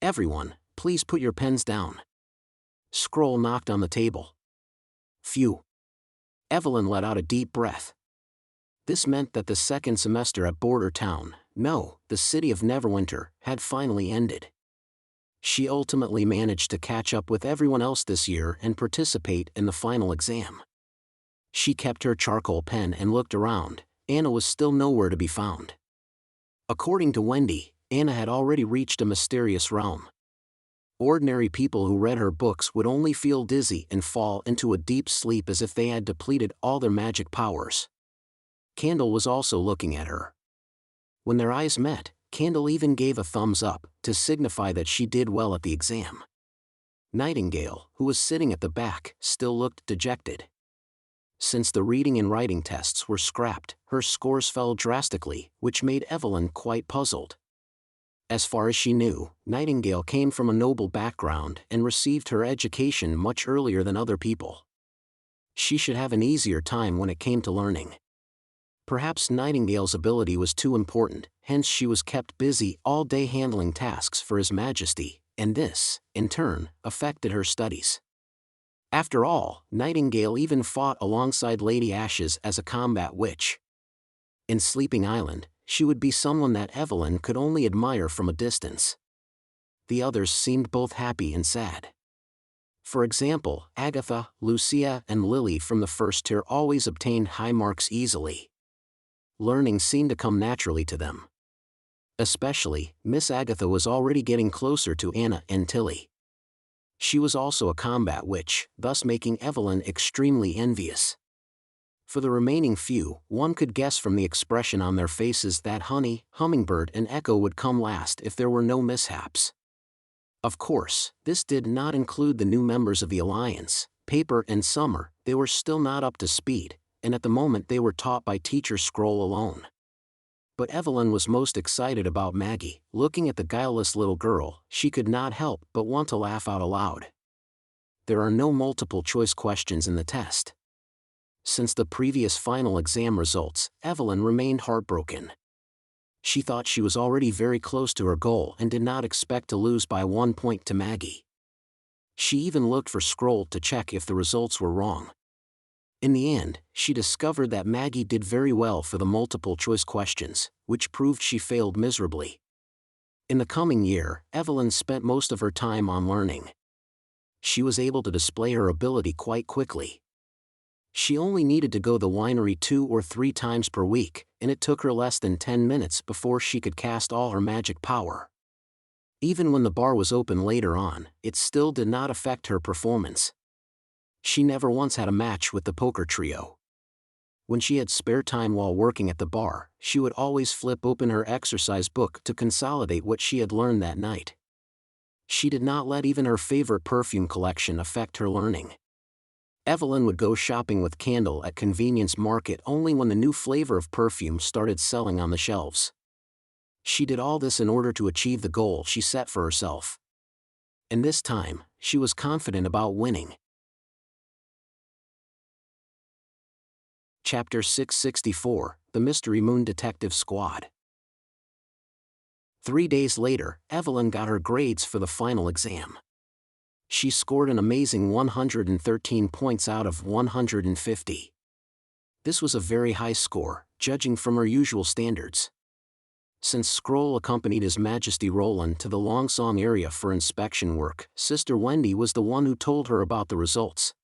Everyone, please put your pens down. Scroll knocked on the table. Phew. Evelyn let out a deep breath. This meant that the second semester at Border Town, no, the city of Neverwinter, had finally ended. She ultimately managed to catch up with everyone else this year and participate in the final exam. She kept her charcoal pen and looked around. Anna was still nowhere to be found. According to Wendy, Anna had already reached a mysterious realm. Ordinary people who read her books would only feel dizzy and fall into a deep sleep as if they had depleted all their magic powers. Candle was also looking at her. When their eyes met, Candle even gave a thumbs up to signify that she did well at the exam. Nightingale, who was sitting at the back, still looked dejected. Since the reading and writing tests were scrapped, her scores fell drastically, which made Evelyn quite puzzled. As far as she knew, Nightingale came from a noble background and received her education much earlier than other people. She should have an easier time when it came to learning. Perhaps Nightingale's ability was too important, hence she was kept busy all day handling tasks for His Majesty, and this, in turn, affected her studies. After all, Nightingale even fought alongside Lady Ashes as a combat witch. In Sleeping Island, she would be someone that Evelyn could only admire from a distance. The others seemed both happy and sad. For example, Agatha, Lucia, and Lily from the first tier always obtained high marks easily. Learning seemed to come naturally to them. Especially, Miss Agatha was already getting closer to Anna and Tilly. She was also a combat witch, thus making Evelyn extremely envious. For the remaining few, one could guess from the expression on their faces that Honey, Hummingbird, and Echo would come last if there were no mishaps. Of course, this did not include the new members of the Alliance, Paper and Summer. They were still not up to speed, and at the moment they were taught by Teacher Scroll alone. But Evelyn was most excited about Maggie. Looking at the guileless little girl, she could not help but want to laugh out aloud. There are no multiple choice questions in the test. Since the previous final exam results, Evelyn remained heartbroken. She thought she was already very close to her goal and did not expect to lose by 1 point to Maggie. She even looked for Scroll to check if the results were wrong. In the end, she discovered that Maggie did very well for the multiple-choice questions, which proved she failed miserably. In the coming year, Evelyn spent most of her time on learning. She was able to display her ability quite quickly. She only needed to go to the winery 2 or 3 times per week, and it took her less than 10 minutes before she could cast all her magic power. Even when the bar was open later on, it still did not affect her performance. She never once had a match with the poker trio. When she had spare time while working at the bar, she would always flip open her exercise book to consolidate what she had learned that night. She did not let even her favorite perfume collection affect her learning. Evelyn would go shopping with Candle at Convenience Market only when the new flavor of perfume started selling on the shelves. She did all this in order to achieve the goal she set for herself. And this time, she was confident about winning. Chapter 664, The Mystery Moon Detective Squad. 3 days later, Evelyn got her grades for the final exam. She scored an amazing 113 points out of 150. This was a very high score, judging from her usual standards. Since Scroll accompanied His Majesty Roland to the Longsong area for inspection work, Sister Wendy was the one who told her about the results.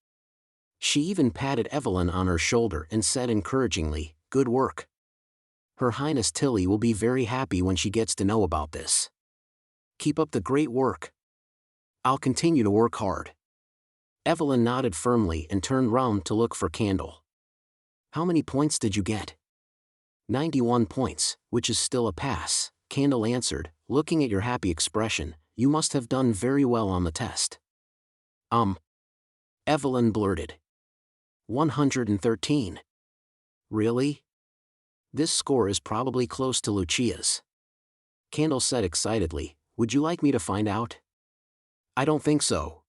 She even patted Evelyn on her shoulder and said encouragingly, "Good work. Her Highness Tilly will be very happy when she gets to know about this. Keep up the great work. I'll continue to work hard." Evelyn nodded firmly and turned round to look for Candle. "How many points did you get?" 91 points, which is still a pass," Candle answered, looking at your happy expression. "You must have done very well on the test." Evelyn blurted. 113. Really? This score is probably close to Lucia's. Candle said excitedly, "Would you like me to find out?" "I don't think so.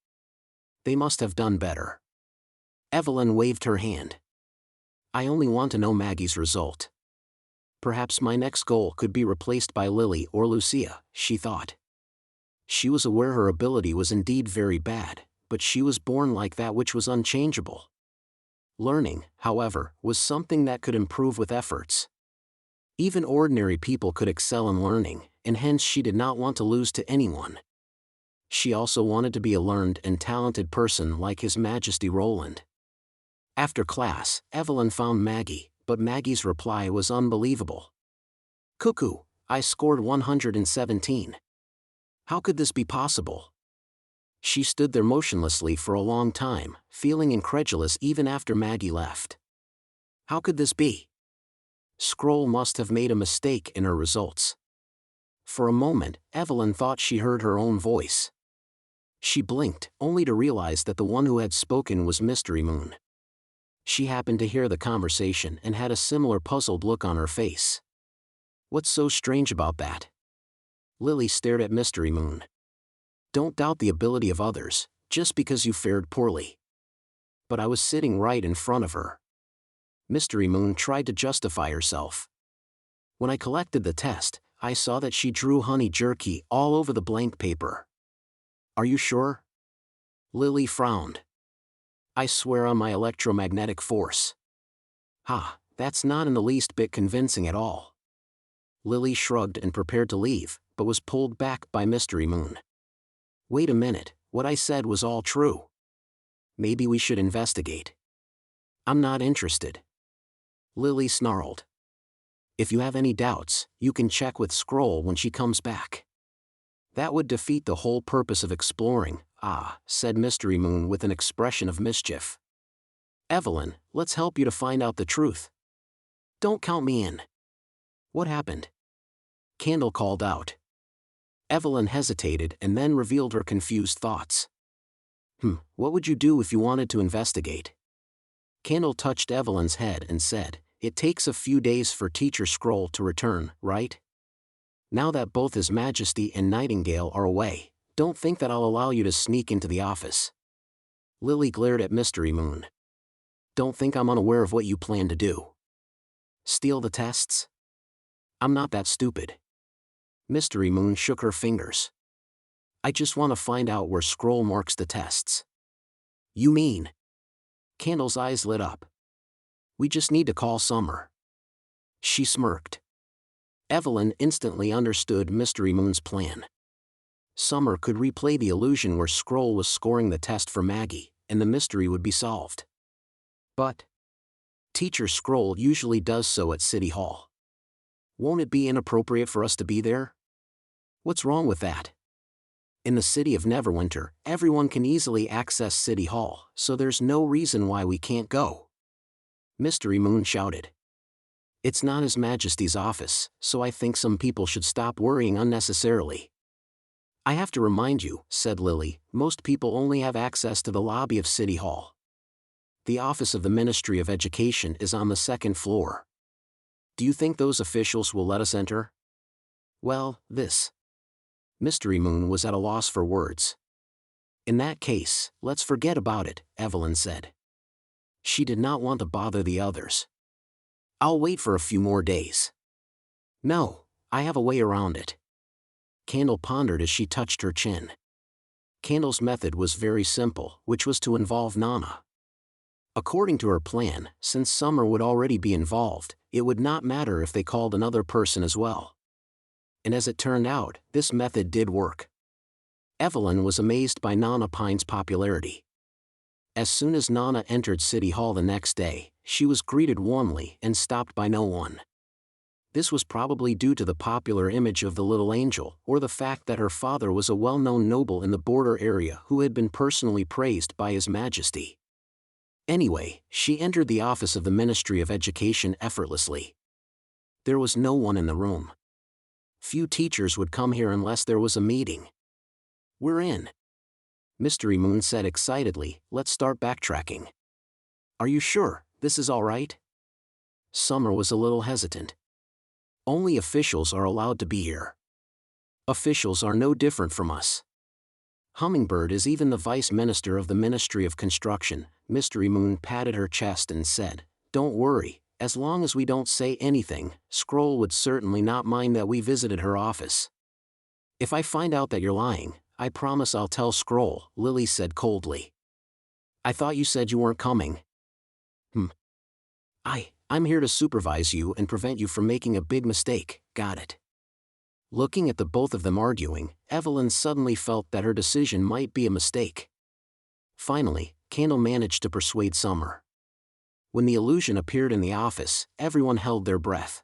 They must have done better." Evelyn waved her hand. "I only want to know Maggie's result. Perhaps my next goal could be replaced by Lily or Lucia," she thought. She was aware her ability was indeed very bad, but she was born like that which was unchangeable. Learning, however, was something that could improve with efforts. Even ordinary people could excel in learning, and hence she did not want to lose to anyone. She also wanted to be a learned and talented person like His Majesty Roland. After class, Evelyn found Maggie, but Maggie's reply was unbelievable. "Cuckoo, I scored 117. How could this be possible?" She stood there motionlessly for a long time, feeling incredulous even after Maggie left. How could this be? Scroll must have made a mistake in her results. For a moment, Evelyn thought she heard her own voice. She blinked, only to realize that the one who had spoken was Mystery Moon. She happened to hear the conversation and had a similar puzzled look on her face. "What's so strange about that?" Lily stared at Mystery Moon. "Don't doubt the ability of others, just because you fared poorly." "But I was sitting right in front of her." Mystery Moon tried to justify herself. "When I collected the test, I saw that she drew honey jerky all over the blank paper." "Are you sure?" Lily frowned. "I swear on my electromagnetic force." "Ha, that's not in the least bit convincing at all." Lily shrugged and prepared to leave, but was pulled back by Mystery Moon. "Wait a minute, what I said was all true. Maybe we should investigate." "I'm not interested." Lily snarled. "If you have any doubts, you can check with Scroll when she comes back." "That would defeat the whole purpose of exploring," said Mystery Moon with an expression of mischief. "Evelyn, let's help you to find out the truth." "Don't count me in." "What happened?" Candle called out. Evelyn hesitated and then revealed her confused thoughts. What would you do if you wanted to investigate?" Candle touched Evelyn's head and said, "It takes a few days for Teacher Scroll to return, right? Now that both His Majesty and Nightingale are away, don't think that I'll allow you to sneak into the office." Lily glared at Mystery Moon. "Don't think I'm unaware of what you plan to do. Steal the tests? I'm not that stupid." Mystery Moon shook her fingers. "I just want to find out where Scroll marks the tests." "You mean?" Candle's eyes lit up. We just need to call Summer. She smirked. Evelyn instantly understood Mystery Moon's plan. Summer could replay the illusion where Scroll was scoring the test for Maggie, and the mystery would be solved. But Teacher Scroll usually does so at City Hall. Won't it be inappropriate for us to be there? What's wrong with that? In the city of Neverwinter, everyone can easily access City Hall, so there's no reason why we can't go. Mystery Moon shouted. It's not His Majesty's office, so I think some people should stop worrying unnecessarily. I have to remind you, said Lily, most people only have access to the lobby of City Hall. The office of the Ministry of Education is on the second floor. Do you think those officials will let us enter? Well, Mystery Moon was at a loss for words. In that case, let's forget about it, Evelyn said. She did not want to bother the others. I'll wait for a few more days. No, I have a way around it. Candle pondered as she touched her chin. Candle's method was very simple, which was to involve Nana. According to her plan, since Summer would already be involved, it would not matter if they called another person as well. And as it turned out, this method did work. Evelyn was amazed by Nana Pine's popularity. As soon as Nana entered City Hall the next day, she was greeted warmly and stopped by no one. This was probably due to the popular image of the little angel, or the fact that her father was a well-known noble in the border area who had been personally praised by His Majesty. Anyway, she entered the office of the Ministry of Education effortlessly. There was no one in the room. Few teachers would come here unless there was a meeting. We're in. Mystery Moon said excitedly, let's start backtracking. Are you sure this is all right? Summer was a little hesitant. Only officials are allowed to be here. Officials are no different from us. Hummingbird is even the Vice Minister of the Ministry of Construction. Mystery Moon patted her chest and said, don't worry, as long as we don't say anything, Scroll would certainly not mind that we visited her office. If I find out that you're lying, I promise I'll tell Scroll, Lily said coldly. I thought you said you weren't coming. I'm here to supervise you and prevent you from making a big mistake, got it? Looking at the both of them arguing, Evelyn suddenly felt that her decision might be a mistake. Finally, Candle managed to persuade Summer. When the illusion appeared in the office, everyone held their breath.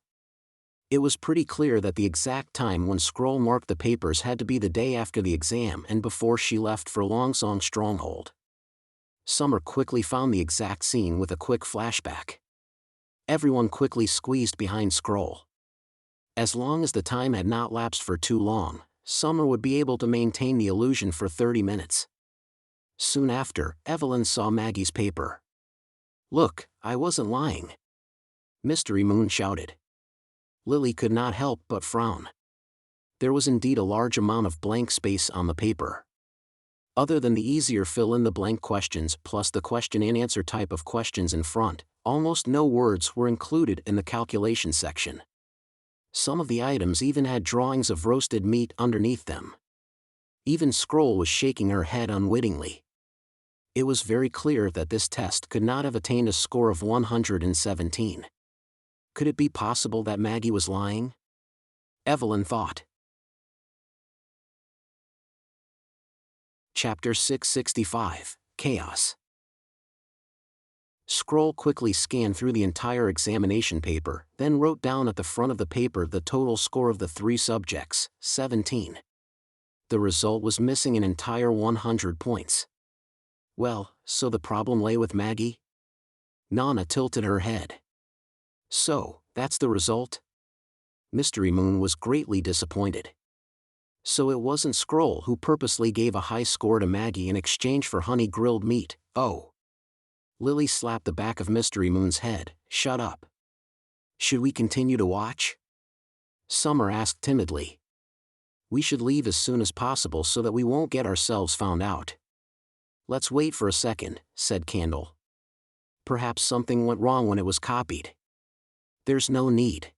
It was pretty clear that the exact time when Scroll marked the papers had to be the day after the exam and before she left for Longsong Stronghold. Summer quickly found the exact scene with a quick flashback. Everyone quickly squeezed behind Scroll. As long as the time had not lapsed for too long, Summer would be able to maintain the illusion for 30 minutes. Soon after, Evelyn saw Maggie's paper. Look, I wasn't lying. Mystery Moon shouted. Lily could not help but frown. There was indeed a large amount of blank space on the paper. Other than the easier fill-in-the-blank questions plus the question-and-answer type of questions in front, almost no words were included in the calculation section. Some of the items even had drawings of roasted meat underneath them. Even Scroll was shaking her head unwittingly. It was very clear that this test could not have attained a score of 117. Could it be possible that Maggie was lying? Evelyn thought. Chapter 665, Chaos. Scroll quickly scanned through the entire examination paper, then wrote down at the front of the paper the total score of the 3 subjects, 17. The result was missing an entire 100 points. Well, so the problem lay with Maggie? Nana tilted her head. So, that's the result? Mystery Moon was greatly disappointed. So it wasn't Scroll who purposely gave a high score to Maggie in exchange for honey grilled meat, oh. Lily slapped the back of Mystery Moon's head, shut up. Should we continue to watch? Summer asked timidly. We should leave as soon as possible so that we won't get ourselves found out. Let's wait for a second, said Candle. Perhaps something went wrong when it was copied. There's no need.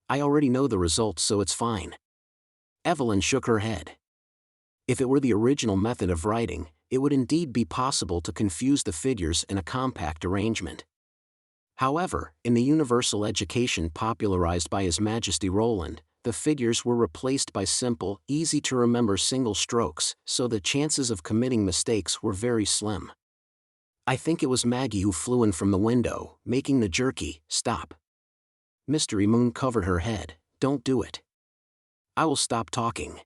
I already know the results, so it's fine. Evelyn shook her head. If it were the original method of writing, it would indeed be possible to confuse the figures in a compact arrangement. However, in the universal education popularized by His Majesty Roland, the figures were replaced by simple, easy-to-remember single strokes, so the chances of committing mistakes were very slim. I think it was Maggie who flew in from the window, making the jerky stop. Mystery Moon covered her head. Don't do it. I will stop talking.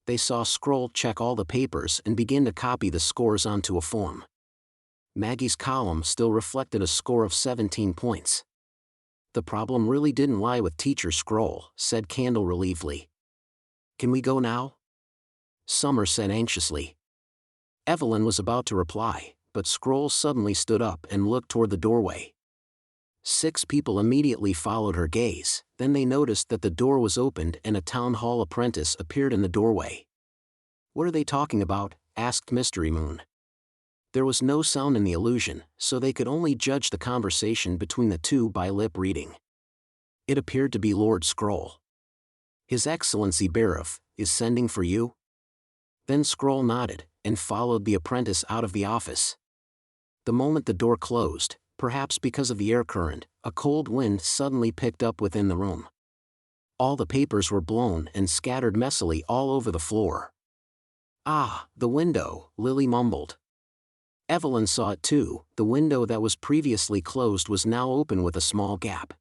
They saw Scroll check all the papers and begin to copy the scores onto a form. Maggie's column still reflected a score of 17 points. The problem really didn't lie with Teacher Scroll, said Candle relievedly. Can we go now? Summer said anxiously. Evelyn was about to reply, but Scroll suddenly stood up and looked toward the doorway. 6 people immediately followed her gaze, then they noticed that the door was opened and a town hall apprentice appeared in the doorway. What are they talking about? Asked Mystery Moon. There was no sound in the illusion, so they could only judge the conversation between the two by lip reading. It appeared to be Lord Scroll. His Excellency Barif is sending for you? Then Scroll nodded, and followed the apprentice out of the office. The moment the door closed, perhaps because of the air current, a cold wind suddenly picked up within the room. All the papers were blown and scattered messily all over the floor. Ah, the window, Lily mumbled. Evelyn saw it too. The window that was previously closed was now open with a small gap.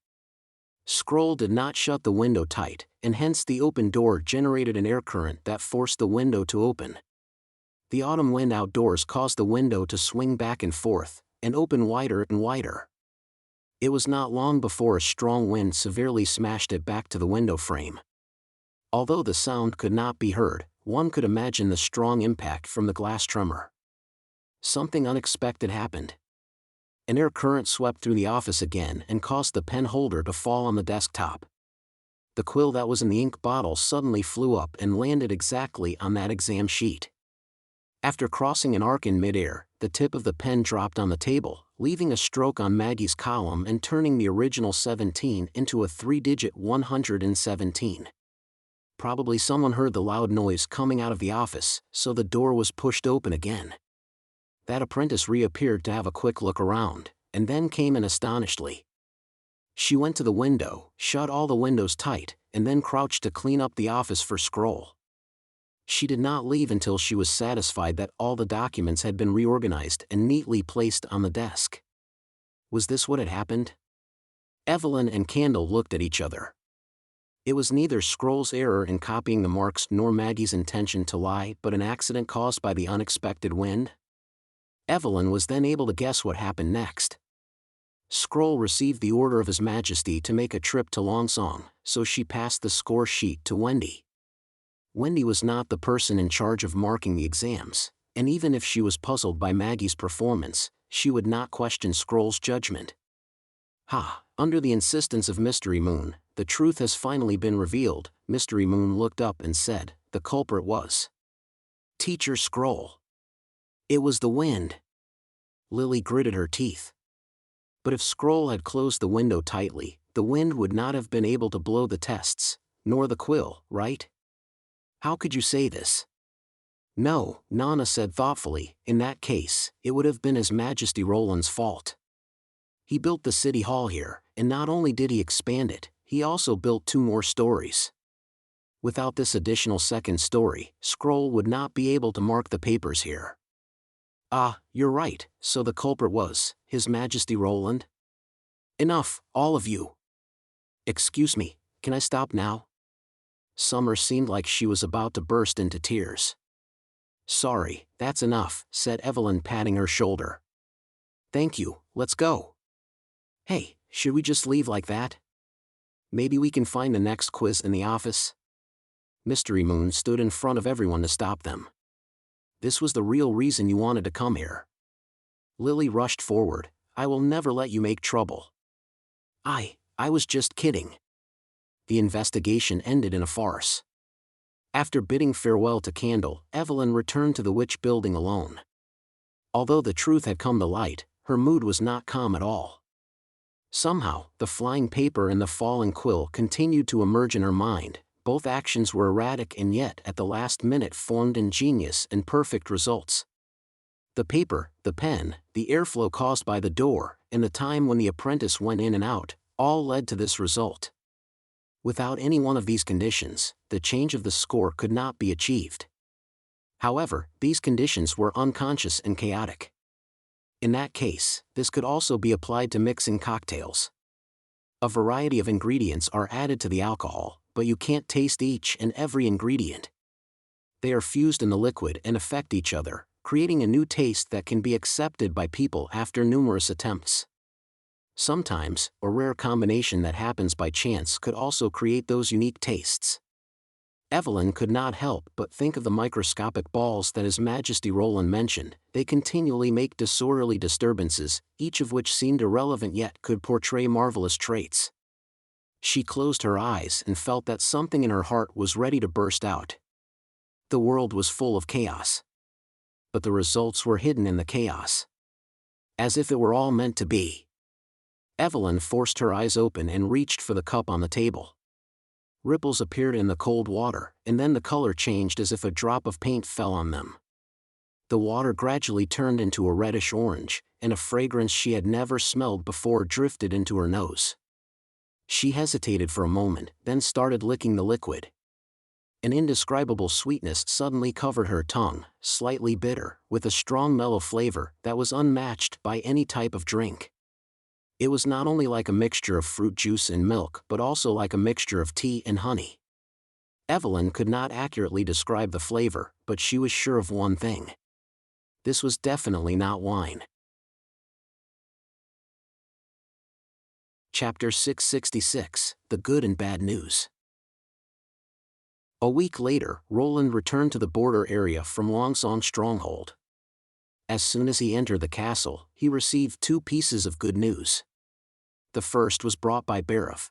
Scroll did not shut the window tight, and hence the open door generated an air current that forced the window to open. The autumn wind outdoors caused the window to swing back and forth, and open wider and wider. It was not long before a strong wind severely smashed it back to the window frame. Although the sound could not be heard, one could imagine the strong impact from the glass tremor. Something unexpected happened. An air current swept through the office again and caused the pen holder to fall on the desktop. The quill that was in the ink bottle suddenly flew up and landed exactly on that exam sheet. After crossing an arc in midair, the tip of the pen dropped on the table, leaving a stroke on Maggie's column and turning the original 17 into a 3-digit 117. Probably someone heard the loud noise coming out of the office, so the door was pushed open again. That apprentice reappeared to have a quick look around, and then came in astonishedly. She went to the window, shut all the windows tight, and then crouched to clean up the office for Scroll. She did not leave until she was satisfied that all the documents had been reorganized and neatly placed on the desk. Was this what had happened? Evelyn and Candle looked at each other. It was neither Scroll's error in copying the marks nor Maggie's intention to lie, but an accident caused by the unexpected wind. Evelyn was then able to guess what happened next. Scroll received the order of His Majesty to make a trip to Longsong, so she passed the score sheet to Wendy. Wendy was not the person in charge of marking the exams, and even if she was puzzled by Maggie's performance, she would not question Scroll's judgment. Under the insistence of Mystery Moon, the truth has finally been revealed. Mystery Moon looked up and said, the culprit was Teacher Scroll. It was the wind. Lily gritted her teeth. But if Scroll had closed the window tightly, the wind would not have been able to blow the tests, nor the quill, right? How could you say this? No, Nana said thoughtfully, in that case, it would have been His Majesty Roland's fault. He built the city hall here, and not only did he expand it, he also built 2 more stories. Without this additional second story, Scroll would not be able to mark the papers here. You're right, so the culprit was His Majesty Roland? Enough, all of you. Excuse me, can I stop now? Summer seemed like she was about to burst into tears. Sorry, that's enough, said Evelyn, patting her shoulder. Thank you, let's go. Hey, should we just leave like that? Maybe we can find the next quiz in the office? Mystery Moon stood in front of everyone to stop them. This was the real reason you wanted to come here. Lily rushed forward. I will never let you make trouble. I was just kidding. The investigation ended in a farce. After bidding farewell to Candle, Evelyn returned to the witch building alone. Although the truth had come to light, her mood was not calm at all. Somehow, the flying paper and the falling quill continued to emerge in her mind. Both actions were erratic and yet at the last minute formed ingenious and perfect results. The paper, the pen, the airflow caused by the door, and the time when the apprentice went in and out, all led to this result. Without any one of these conditions, the change of the score could not be achieved. However, these conditions were unconscious and chaotic. In that case, this could also be applied to mixing cocktails. A variety of ingredients are added to the alcohol, but you can't taste each and every ingredient. They are fused in the liquid and affect each other, creating a new taste that can be accepted by people after numerous attempts. Sometimes, a rare combination that happens by chance could also create those unique tastes. Evelyn could not help but think of the microscopic balls that His Majesty Roland mentioned. They continually make disorderly disturbances, each of which seemed irrelevant yet could portray marvelous traits. She closed her eyes and felt that something in her heart was ready to burst out. The world was full of chaos. But the results were hidden in the chaos. As if it were all meant to be. Evelyn forced her eyes open and reached for the cup on the table. Ripples appeared in the cold water, and then the color changed as if a drop of paint fell on them. The water gradually turned into a reddish orange, and a fragrance she had never smelled before drifted into her nose. She hesitated for a moment, then started licking the liquid. An indescribable sweetness suddenly covered her tongue, slightly bitter, with a strong mellow flavor that was unmatched by any type of drink. It was not only like a mixture of fruit juice and milk but also like a mixture of tea and honey. Evelyn could not accurately describe the flavor, but she was sure of one thing. This was definitely not wine. Chapter 666, The Good and Bad News. A week later, Roland returned to the border area from Longsong Stronghold. As soon as he entered the castle, he received two pieces of good news. The first was brought by Befriends.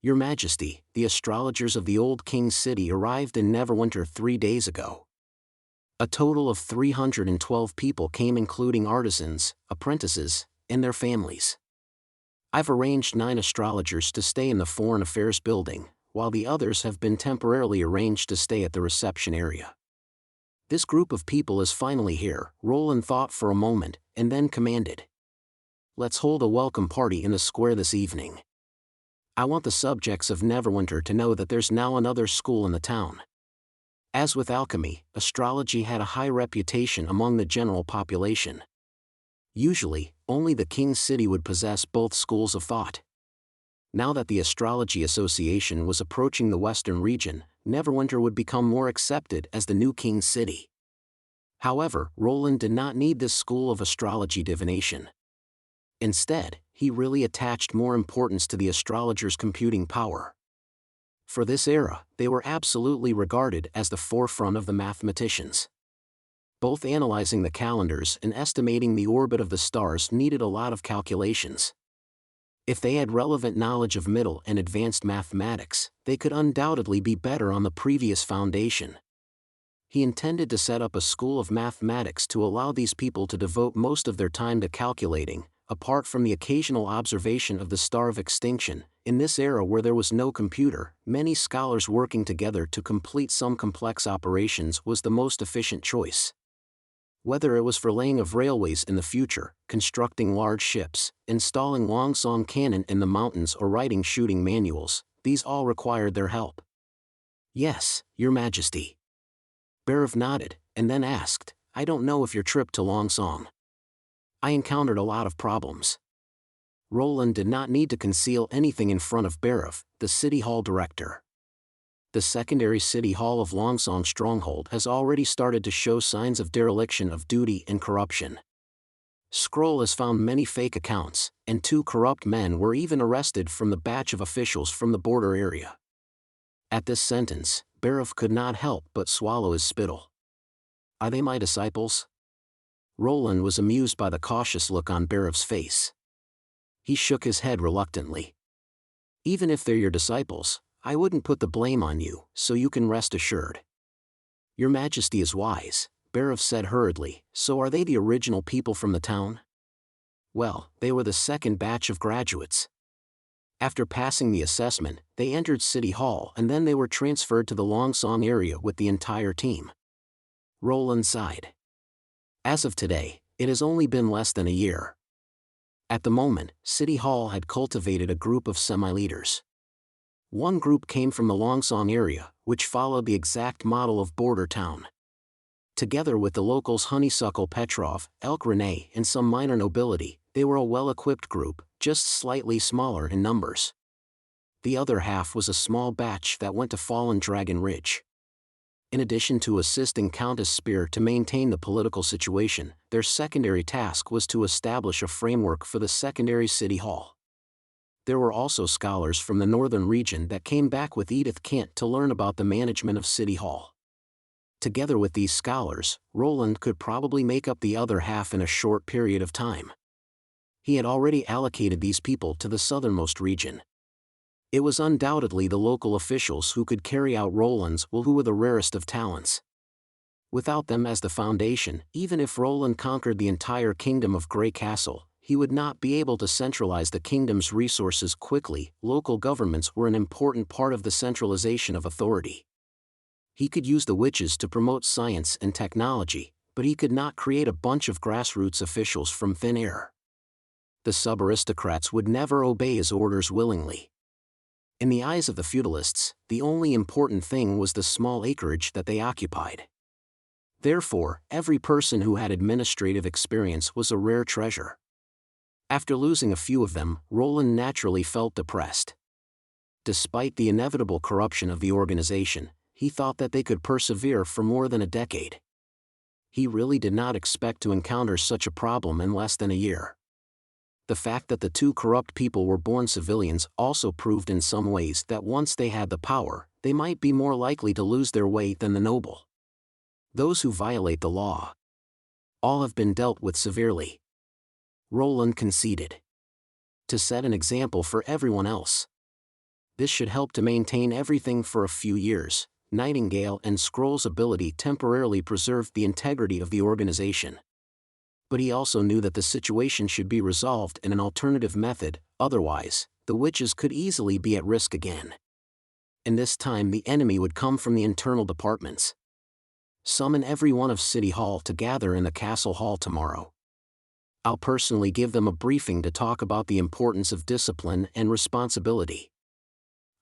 Your Majesty, the astrologers of the Old King's City arrived in Neverwinter 3 days ago. A total of 312 people came, including artisans, apprentices, and their families. I've arranged 9 astrologers to stay in the Foreign Affairs building, while the others have been temporarily arranged to stay at the reception area. This group of people is finally here, Roland thought for a moment, and then commanded. Let's hold a welcome party in the square this evening. I want the subjects of Neverwinter to know that there's now another school in the town. As with alchemy, astrology had a high reputation among the general population. Usually, only the King's City would possess both schools of thought. Now that the Astrology Association was approaching the western region, Neverwinter would become more accepted as the new King's City. However, Roland did not need this school of astrology divination. Instead, he really attached more importance to the astrologers' computing power. For this era, they were absolutely regarded as the forefront of the mathematicians. Both analyzing the calendars and estimating the orbit of the stars needed a lot of calculations. If they had relevant knowledge of middle and advanced mathematics, they could undoubtedly be better on the previous foundation. He intended to set up a school of mathematics to allow these people to devote most of their time to calculating, apart from the occasional observation of the star of extinction. In this era where there was no computer, many scholars working together to complete some complex operations was the most efficient choice. Whether it was for laying of railways in the future, constructing large ships, installing Longsong cannon in the mountains, or writing shooting manuals, these all required their help. Yes, Your Majesty. Befriends nodded, and then asked, I don't know if your trip to Longsong. I encountered a lot of problems. Roland did not need to conceal anything in front of Befriends, the City Hall director. The secondary City Hall of Longsong Stronghold has already started to show signs of dereliction of duty and corruption. Scroll has found many fake accounts, and 2 corrupt men were even arrested from the batch of officials from the border area. At this sentence, Befriends could not help but swallow his spittle. Are they my disciples? Roland was amused by the cautious look on Befriends' face. He shook his head reluctantly. Even if they're your disciples, I wouldn't put the blame on you, so you can rest assured. Your Majesty is wise, Befriends said hurriedly. So are they the original people from the town? Well, they were the second batch of graduates. After passing the assessment, they entered City Hall and then they were transferred to the Longsong area with the entire team. Roland sighed. As of today, it has only been less than a year. At the moment, City Hall had cultivated a group of semi-leaders. One group came from the Longsong area, which followed the exact model of border town. Together with the locals Honeysuckle Petrov, Elk Rene, and some minor nobility, they were a well-equipped group, just slightly smaller in numbers. The other half was a small batch that went to Fallen Dragon Ridge. In addition to assisting Countess Spear to maintain the political situation, their secondary task was to establish a framework for the secondary city hall. There were also scholars from the northern region that came back with Edith Kent to learn about the management of City Hall. Together with these scholars, Roland could probably make up the other half in a short period of time. He had already allocated these people to the southernmost region. It was undoubtedly the local officials who could carry out Roland's will, who were the rarest of talents. Without them as the foundation, even if Roland conquered the entire kingdom of Grey Castle, he would not be able to centralize the kingdom's resources quickly. Local governments were an important part of the centralization of authority. He could use the witches to promote science and technology, but he could not create a bunch of grassroots officials from thin air. The sub-aristocrats would never obey his orders willingly. In the eyes of the feudalists, the only important thing was the small acreage that they occupied. Therefore, every person who had administrative experience was a rare treasure. After losing a few of them, Roland naturally felt depressed. Despite the inevitable corruption of the organization, he thought that they could persevere for more than a decade. He really did not expect to encounter such a problem in less than a year. The fact that the two corrupt people were born civilians also proved in some ways that once they had the power, they might be more likely to lose their way than the noble. Those who violate the law, all have been dealt with severely. Roland conceded. To set an example for everyone else. This should help to maintain everything for a few years. Nightingale and Scroll's ability temporarily preserved the integrity of the organization. But he also knew that the situation should be resolved in an alternative method, otherwise, the witches could easily be at risk again. And this time the enemy would come from the internal departments. Summon every one of City Hall to gather in the Castle Hall tomorrow. I'll personally give them a briefing to talk about the importance of discipline and responsibility.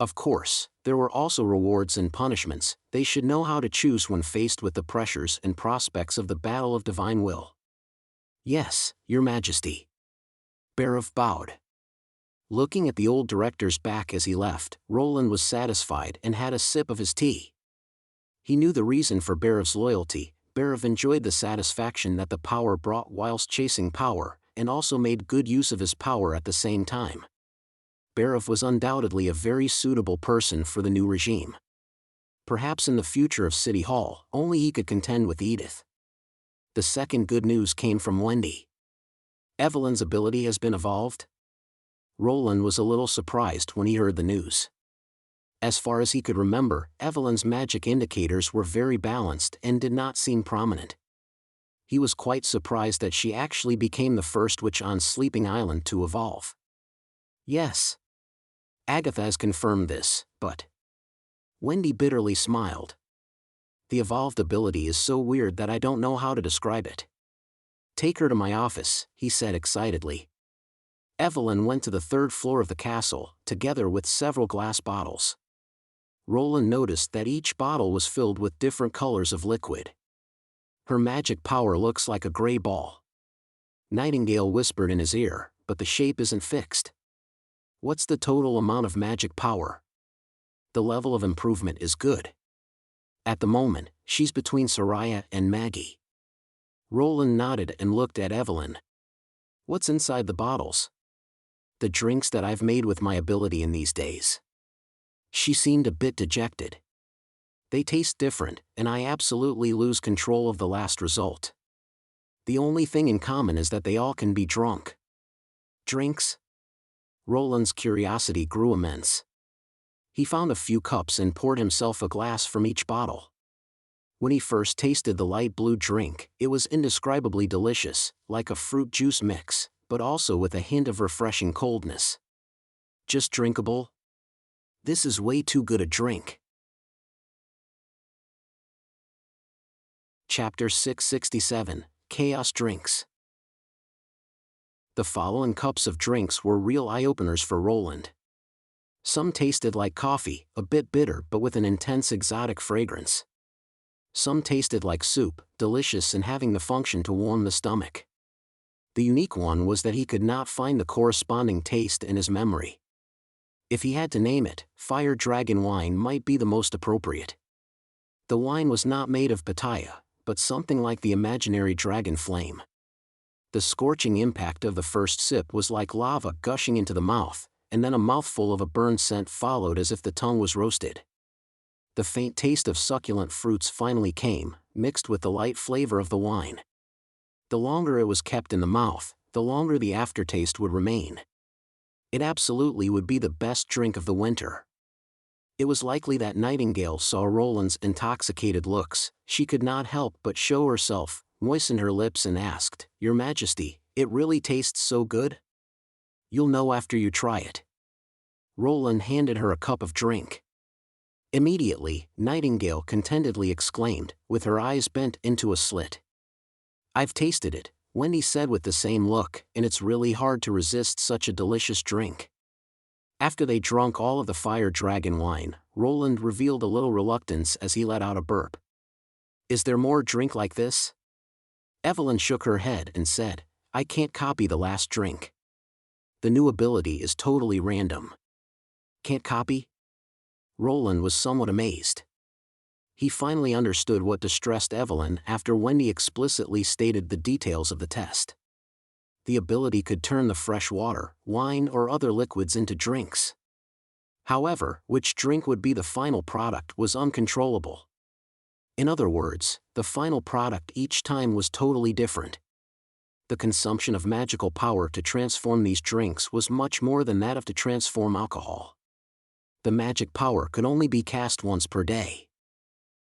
Of course, there were also rewards and punishments. They should know how to choose when faced with the pressures and prospects of the battle of divine will. Yes, Your Majesty. Barov bowed. Looking at the old director's back as he left, Roland was satisfied and had a sip of his tea. He knew the reason for Barov's loyalty. Barov enjoyed the satisfaction that the power brought whilst chasing power, and also made good use of his power at the same time. Barov was undoubtedly a very suitable person for the new regime. Perhaps in the future of City Hall, only he could contend with Edith. The second good news came from Wendy. Evelyn's ability has been evolved? Roland was a little surprised when he heard the news. As far as he could remember, Evelyn's magic indicators were very balanced and did not seem prominent. He was quite surprised that she actually became the first witch on Sleeping Island to evolve. Yes. Agatha has confirmed this, but... Wendy bitterly smiled. The evolved ability is so weird that I don't know how to describe it. Take her to my office, he said excitedly. Evelyn went to the third floor of the castle, together with several glass bottles. Roland noticed that each bottle was filled with different colors of liquid. Her magic power looks like a gray ball. Nightingale whispered in his ear, but the shape isn't fixed. What's the total amount of magic power? The level of improvement is good. At the moment, she's between Soraya and Maggie. Roland nodded and looked at Evelyn. What's inside the bottles? The drinks that I've made with my ability in these days. She seemed a bit dejected. They taste different, and I absolutely lose control of the last result. The only thing in common is that they all can be drunk. Drinks? Roland's curiosity grew immense. He found a few cups and poured himself a glass from each bottle. When he first tasted the light blue drink, it was indescribably delicious, like a fruit juice mix, but also with a hint of refreshing coldness. Just drinkable? This is way too good a drink. Chapter 667, Chaos Drinks. The following cups of drinks were real eye-openers for Roland. Some tasted like coffee, a bit bitter but with an intense exotic fragrance. Some tasted like soup, delicious and having the function to warm the stomach. The unique one was that he could not find the corresponding taste in his memory. If he had to name it, Fire Dragon wine might be the most appropriate. The wine was not made of pitaya, but something like the imaginary dragon flame. The scorching impact of the first sip was like lava gushing into the mouth, and then a mouthful of a burned scent followed as if the tongue was roasted. The faint taste of succulent fruits finally came, mixed with the light flavor of the wine. The longer it was kept in the mouth, the longer the aftertaste would remain. It absolutely would be the best drink of the winter. It was likely that Nightingale saw Roland's intoxicated looks. She could not help but show herself, moistened her lips and asked, "Your Majesty, it really tastes so good?" "You'll know after you try it." Roland handed her a cup of drink. Immediately, Nightingale contentedly exclaimed, with her eyes bent into a slit. "I've tasted it," Wendy said with the same look, "and it's really hard to resist such a delicious drink." After they drunk all of the Fire Dragon wine, Roland revealed a little reluctance as he let out a burp. "Is there more drink like this?" Evelyn shook her head and said, "I can't copy the last drink. The new ability is totally random." "Can't copy?" Roland was somewhat amazed. He finally understood what distressed Evelyn after Wendy explicitly stated the details of the test. The ability could turn the fresh water, wine or other liquids into drinks. However, which drink would be the final product was uncontrollable. In other words, the final product each time was totally different. The consumption of magical power to transform these drinks was much more than that of to transform alcohol. The magic power could only be cast once per day.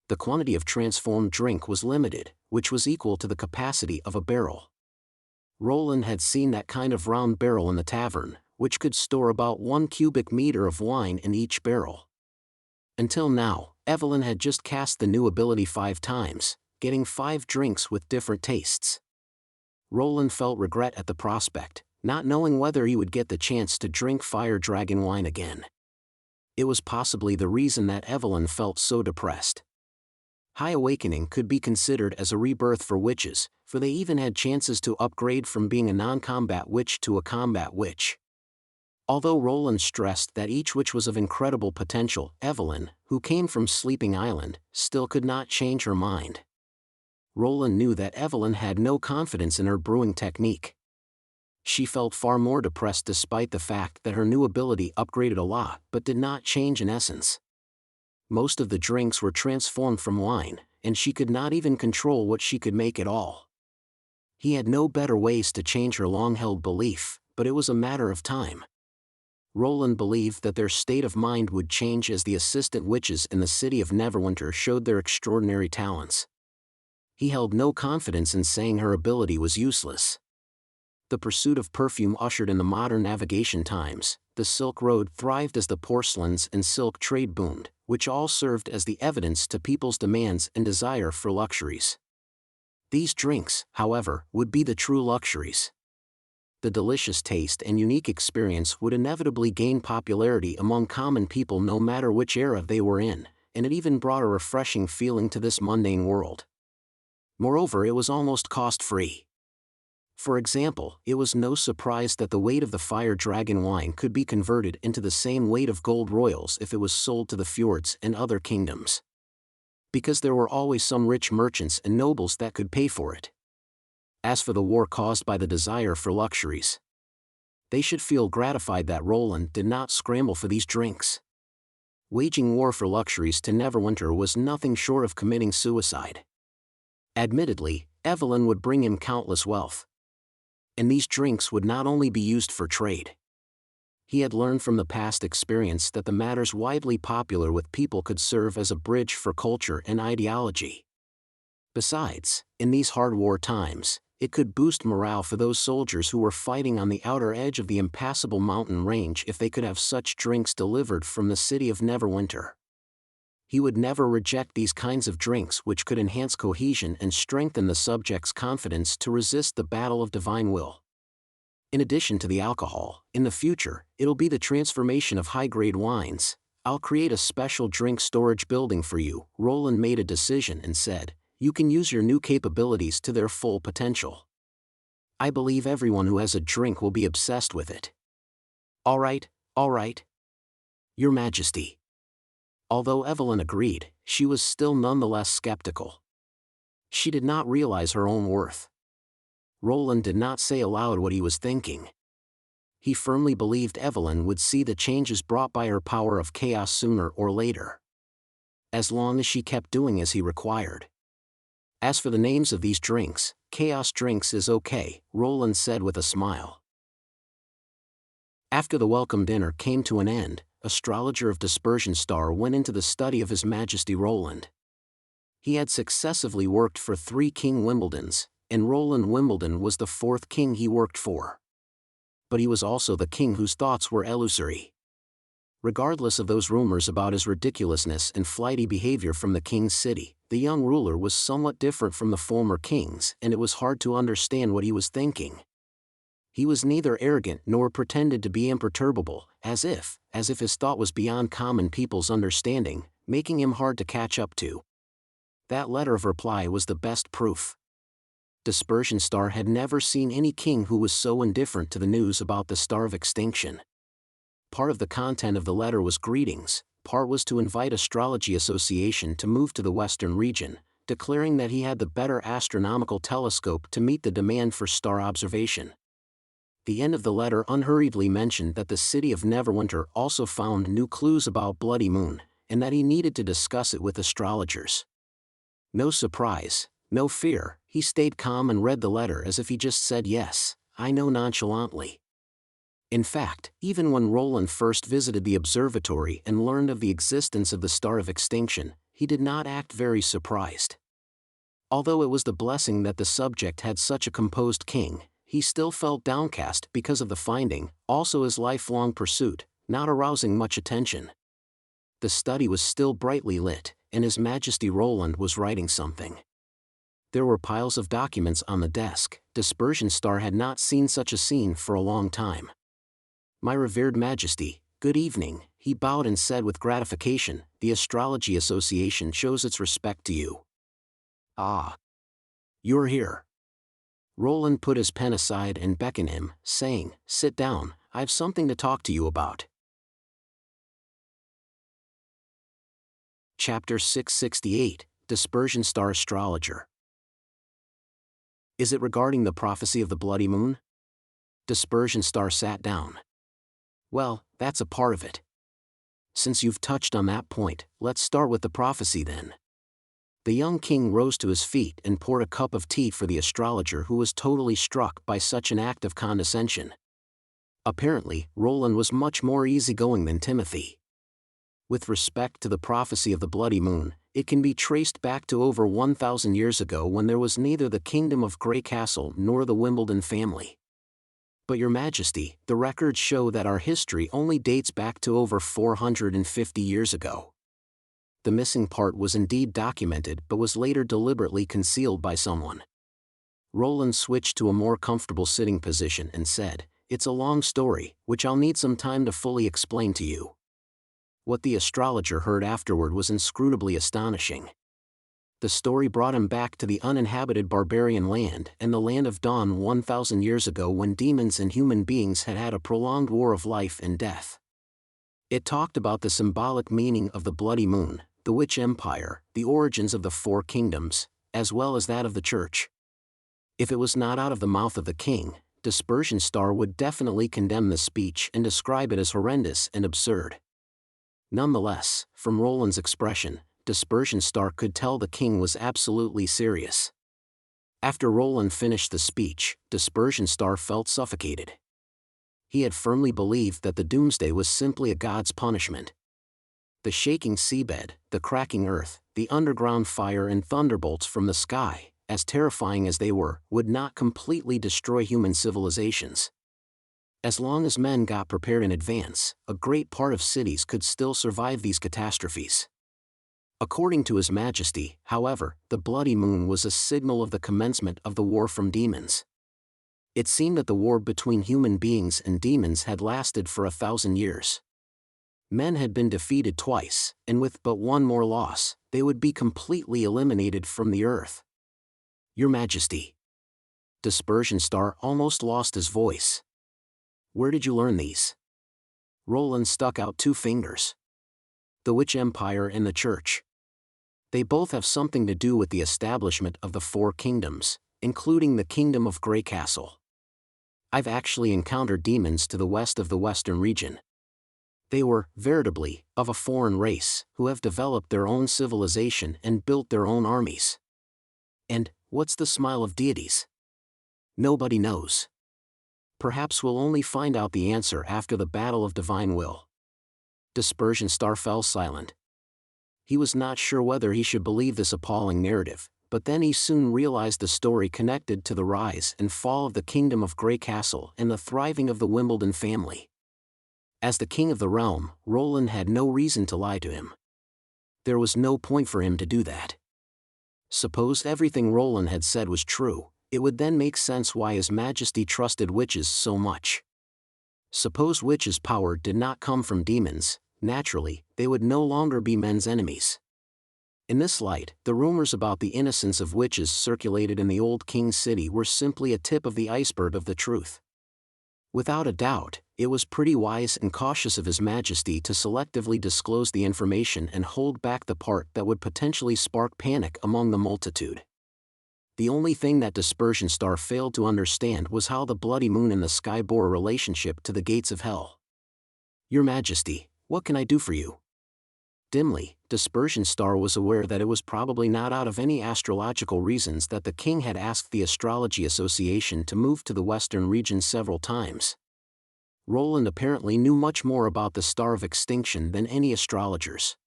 The quantity of transformed drink was limited, which was equal to the capacity of a barrel. Roland had seen that kind of round barrel in the tavern, which could store about 1 cubic meter of wine in each barrel. Until now, Evelyn had just cast the new ability 5 times, getting 5 drinks with different tastes. Roland felt regret at the prospect, not knowing whether he would get the chance to drink Fire Dragon wine again. It was possibly the reason that Evelyn felt so depressed. High Awakening could be considered as a rebirth for witches, for they even had chances to upgrade from being a non-combat witch to a combat witch. Although Roland stressed that each witch was of incredible potential, Evelyn, who came from Sleeping Island, still could not change her mind. Roland knew that Evelyn had no confidence in her brewing technique. She felt far more depressed despite the fact that her new ability upgraded a lot but did not change in essence. Most of the drinks were transformed from wine, and she could not even control what she could make at all. He had no better ways to change her long-held belief, but it was a matter of time. Roland believed that their state of mind would change as the assistant witches in the city of Neverwinter showed their extraordinary talents. He held no confidence in saying her ability was useless. The pursuit of perfume ushered in the modern navigation times. The Silk Road thrived as the porcelains and silk trade boomed, which all served as the evidence to people's demands and desire for luxuries. These drinks, however, would be the true luxuries. The delicious taste and unique experience would inevitably gain popularity among common people no matter which era they were in, and it even brought a refreshing feeling to this mundane world. Moreover, it was almost cost-free. For example, it was no surprise that the weight of the Fire Dragon wine could be converted into the same weight of gold royals if it was sold to the fjords and other kingdoms. Because there were always some rich merchants and nobles that could pay for it. As for the war caused by the desire for luxuries, they should feel gratified that Roland did not scramble for these drinks. Waging war for luxuries to Neverwinter was nothing short of committing suicide. Admittedly, Evelyn would bring him countless wealth. And these drinks would not only be used for trade. He had learned from the past experience that the matters widely popular with people could serve as a bridge for culture and ideology. Besides, in these hard war times, it could boost morale for those soldiers who were fighting on the outer edge of the impassable mountain range if they could have such drinks delivered from the city of Neverwinter. He would never reject these kinds of drinks which could enhance cohesion and strengthen the subject's confidence to resist the battle of divine will. In addition to the alcohol, in the future, it'll be the transformation of high-grade wines. I'll create a special drink storage building for you." Roland made a decision and said, "You can use your new capabilities to their full potential. I believe everyone who has a drink will be obsessed with it." All right, Your Majesty." Although Evelyn agreed, she was still nonetheless skeptical. She did not realize her own worth. Roland did not say aloud what he was thinking. He firmly believed Evelyn would see the changes brought by her power of chaos sooner or later, as long as she kept doing as he required. "As for the names of these drinks, Chaos Drinks is okay," Roland said with a smile. After the welcome dinner came to an end, Astrologer of Dispersion Star went into the study of His Majesty Roland. He had successively worked for 3 King Wimbledons, and Roland Wimbledon was the 4th king he worked for. But he was also the king whose thoughts were illusory. Regardless of those rumors about his ridiculousness and flighty behavior from the king's city, the young ruler was somewhat different from the former kings, and it was hard to understand what he was thinking. He was neither arrogant nor pretended to be imperturbable, as if his thought was beyond common people's understanding, making him hard to catch up to. That letter of reply was the best proof. Dispersion Star had never seen any king who was so indifferent to the news about the Star of Extinction. Part of the content of the letter was greetings, part was to invite Astrology Association to move to the western region, declaring that he had the better astronomical telescope to meet the demand for star observation. The end of the letter unhurriedly mentioned that the city of Neverwinter also found new clues about Bloody Moon, and that he needed to discuss it with astrologers. No surprise, no fear, he stayed calm and read the letter as if he just said yes, I know nonchalantly. In fact, even when Roland first visited the observatory and learned of the existence of the Star of Extinction, he did not act very surprised. Although it was the blessing that the subject had such a composed king, he still felt downcast because of the finding, also his lifelong pursuit, not arousing much attention. The study was still brightly lit, and His Majesty Roland was writing something. There were piles of documents on the desk. Dispersion Star had not seen such a scene for a long time. "My revered Majesty, good evening," he bowed and said with gratification, "the Astrology Association shows its respect to you." "Ah. You're here." Roland put his pen aside and beckoned him, saying, "Sit down, I've something to talk to you about." Chapter 668, Dispersion Star Astrologer. "Is it regarding the prophecy of the Bloody Moon?" Dispersion Star sat down. "Well, that's a part of it. Since you've touched on that point, let's start with the prophecy then." The young king rose to his feet and poured a cup of tea for the astrologer, who was totally struck by such an act of condescension. Apparently, Roland was much more easygoing than Timothy. With respect to the prophecy of the Bloody Moon, it can be traced back to over 1,000 years ago, when there was neither the Kingdom of Grey Castle nor the Wimbledon family. But Your Majesty, the records show that our history only dates back to over 450 years ago. The missing part was indeed documented but was later deliberately concealed by someone. Roland switched to a more comfortable sitting position and said, "It's a long story, which I'll need some time to fully explain to you." What the astrologer heard afterward was inscrutably astonishing. The story brought him back to the uninhabited barbarian land and the land of dawn 1,000 years ago, when demons and human beings had had a prolonged war of life and death. It talked about the symbolic meaning of the Bloody Moon, the Witch Empire, the origins of the 4 kingdoms, as well as that of the Church. If it was not out of the mouth of the king, Dispersion Star would definitely condemn the speech and describe it as horrendous and absurd. Nonetheless, from Roland's expression, Dispersion Star could tell the king was absolutely serious. After Roland finished the speech, Dispersion Star felt suffocated. He had firmly believed that the doomsday was simply a god's punishment. The shaking seabed, the cracking earth, the underground fire and thunderbolts from the sky, as terrifying as they were, would not completely destroy human civilizations. As long as men got prepared in advance, a great part of cities could still survive these catastrophes. According to His Majesty, however, the Bloody Moon was a signal of the commencement of the war from demons. It seemed that the war between human beings and demons had lasted for 1,000 years. Men had been defeated twice, and with but one more loss, they would be completely eliminated from the earth. Your Majesty. Dispersion Star almost lost his voice. Where did you learn these? Roland stuck out 2 fingers. The Witch Empire and the Church. They both have something to do with the establishment of the 4 kingdoms, including the Kingdom of Grey Castle. I've actually encountered demons to the west of the Western region. They were, veritably, of a foreign race, who have developed their own civilization and built their own armies. And, what's the smile of deities? Nobody knows. Perhaps we'll only find out the answer after the Battle of Divine Will. Dispersion Star fell silent. He was not sure whether he should believe this appalling narrative, but then he soon realized the story connected to the rise and fall of the Kingdom of Grey Castle and the thriving of the Wimbledon family. As the king of the realm, Roland had no reason to lie to him. There was no point for him to do that. Suppose everything Roland had said was true, it would then make sense why His Majesty trusted witches so much. Suppose witches' power did not come from demons, naturally, they would no longer be men's enemies. In this light, the rumors about the innocence of witches circulated in the old king's city were simply a tip of the iceberg of the truth. Without a doubt, it was pretty wise and cautious of His Majesty to selectively disclose the information and hold back the part that would potentially spark panic among the multitude. The only thing that Dispersion Star failed to understand was how the bloody moon in the sky bore a relationship to the gates of hell. Your Majesty, what can I do for you? Dimly, Dispersion Star was aware that it was probably not out of any astrological reasons that the king had asked the Astrology Association to move to the western region several times. Roland apparently knew much more about the Star of Extinction than any astrologers.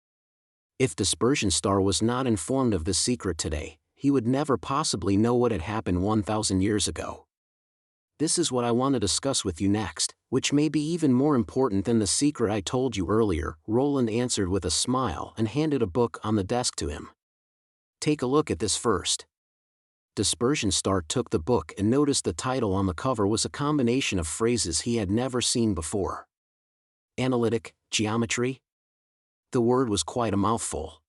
If Dispersion Star was not informed of this secret today, he would never possibly know what had happened 1,000 years ago. This is what I want to discuss with you next, which may be even more important than the secret I told you earlier, Roland answered with a smile and handed a book on the desk to him. Take a look at this first. Dispersion Star took the book and noticed the title on the cover was a combination of phrases he had never seen before. Analytic, geometry? The word was quite a mouthful.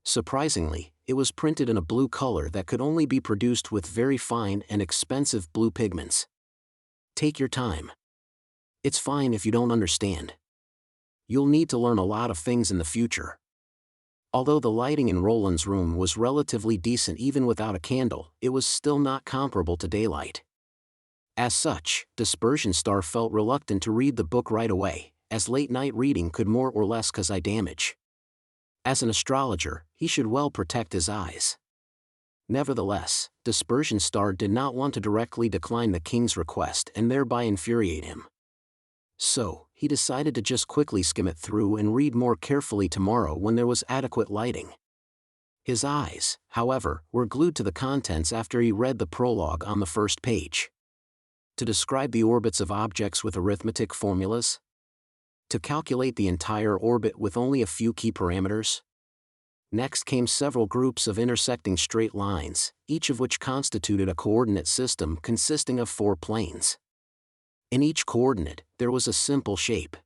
Surprisingly, it was printed in a blue color that could only be produced with very fine and expensive blue pigments. Take your time. It's fine if you don't understand. You'll need to learn a lot of things in the future. Although the lighting in Roland's room was relatively decent even without a candle, it was still not comparable to daylight. As such, Dispersion Star felt reluctant to read the book right away, as late-night reading could more or less cause eye damage. As an astrologer, he should well protect his eyes. Nevertheless, Dispersion Star did not want to directly decline the king's request and thereby infuriate him. So, he decided to just quickly skim it through and read more carefully tomorrow when there was adequate lighting. His eyes, however, were glued to the contents after he read the prologue on the first page. To describe the orbits of objects with arithmetic formulas? To calculate the entire orbit with only a few key parameters? Next came several groups of intersecting straight lines, each of which constituted a coordinate system consisting of 4 planes. In each coordinate, there was a simple shape.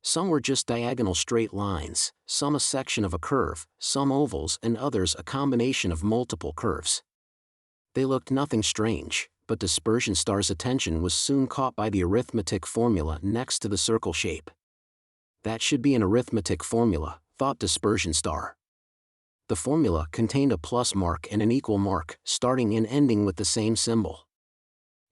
Some were just diagonal straight lines, some a section of a curve, some ovals and others a combination of multiple curves. They looked nothing strange, but Dispersion Star's attention was soon caught by the arithmetic formula next to the circle shape. That should be an arithmetic formula, thought Dispersion Star. The formula contained a plus mark and an equal mark, starting and ending with the same symbol.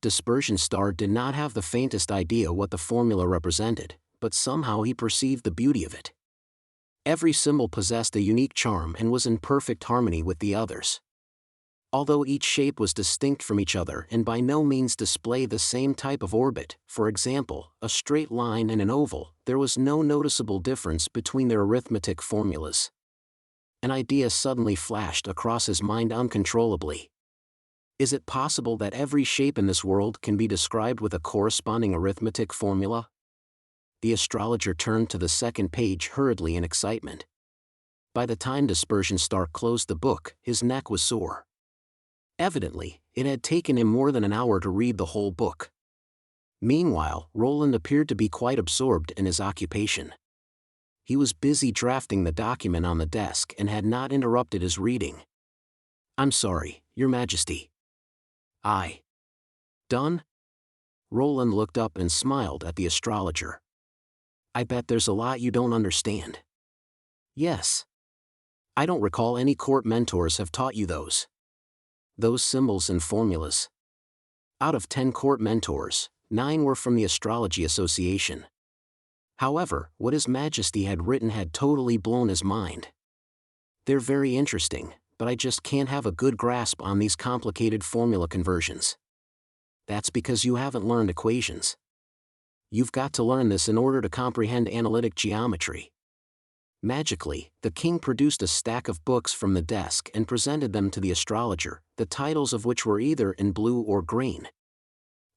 Dispersion Star did not have the faintest idea what the formula represented, but somehow he perceived the beauty of it. Every symbol possessed a unique charm and was in perfect harmony with the others. Although each shape was distinct from each other and by no means displayed the same type of orbit, for example, a straight line and an oval, there was no noticeable difference between their arithmetic formulas. An idea suddenly flashed across his mind uncontrollably. Is it possible that every shape in this world can be described with a corresponding arithmetic formula? The astrologer turned to the second page hurriedly in excitement. By the time Dispersion Star closed the book, his neck was sore. Evidently, it had taken him more than an hour to read the whole book. Meanwhile, Roland appeared to be quite absorbed in his occupation. He was busy drafting the document on the desk and had not interrupted his reading. "I'm sorry, Your Majesty." Done?" Roland looked up and smiled at the astrologer. "I bet there's a lot you don't understand." "Yes. I don't recall any court mentors have taught you those symbols and formulas. Out of 10 court mentors, 9 were from the Astrology Association. However, what His Majesty had written had totally blown his mind. They're very interesting, but I just can't have a good grasp on these complicated formula conversions." "That's because you haven't learned equations. You've got to learn this in order to comprehend analytic geometry." Magically, the king produced a stack of books from the desk and presented them to the astrologer, the titles of which were either in blue or green.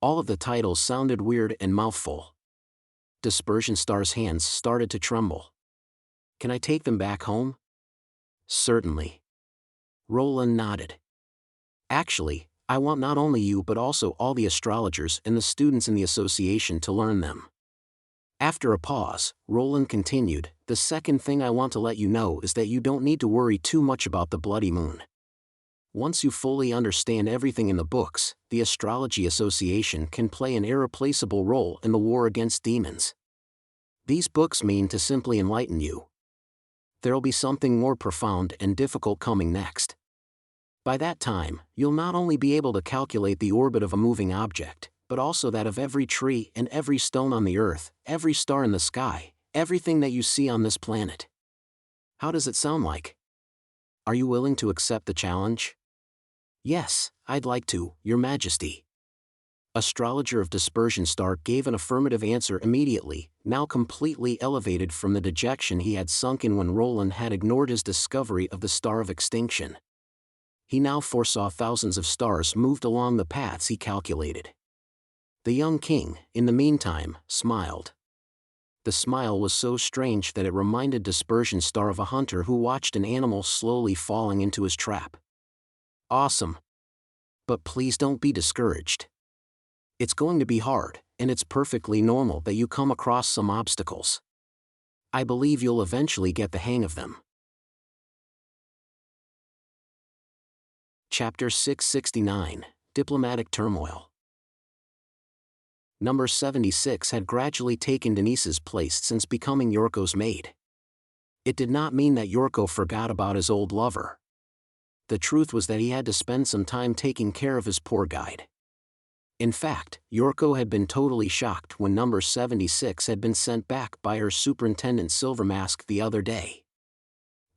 All of the titles sounded weird and mouthful. Dispersion Star's hands started to tremble. "Can I take them back home?" "Certainly." Roland nodded. "Actually, I want not only you but also all the astrologers and the students in the association to learn them." After a pause, Roland continued, "The second thing I want to let you know is that you don't need to worry too much about the bloody moon. Once you fully understand everything in the books, the Astrology Association can play an irreplaceable role in the war against demons. These books mean to simply enlighten you. There'll be something more profound and difficult coming next. By that time, you'll not only be able to calculate the orbit of a moving object, but also that of every tree and every stone on the earth, every star in the sky, everything that you see on this planet. How does it sound like? Are you willing to accept the challenge?" "Yes, I'd like to, Your Majesty." Astrologer of Dispersion Star gave an affirmative answer immediately, now completely elevated from the dejection he had sunk in when Roland had ignored his discovery of the Star of Extinction. He now foresaw thousands of stars moved along the paths he calculated. The young king, in the meantime, smiled. The smile was so strange that it reminded Dispersion Star of a hunter who watched an animal slowly falling into his trap. "Awesome. But please don't be discouraged. It's going to be hard, and it's perfectly normal that you come across some obstacles. I believe you'll eventually get the hang of them." Chapter 669, Diplomatic Turmoil. Number 76 had gradually taken Denise's place since becoming Yorko's maid. It did not mean that Yorko forgot about his old lover. The truth was that he had to spend some time taking care of his poor guide. In fact, Yorko had been totally shocked when number 76 had been sent back by her superintendent Silvermask the other day.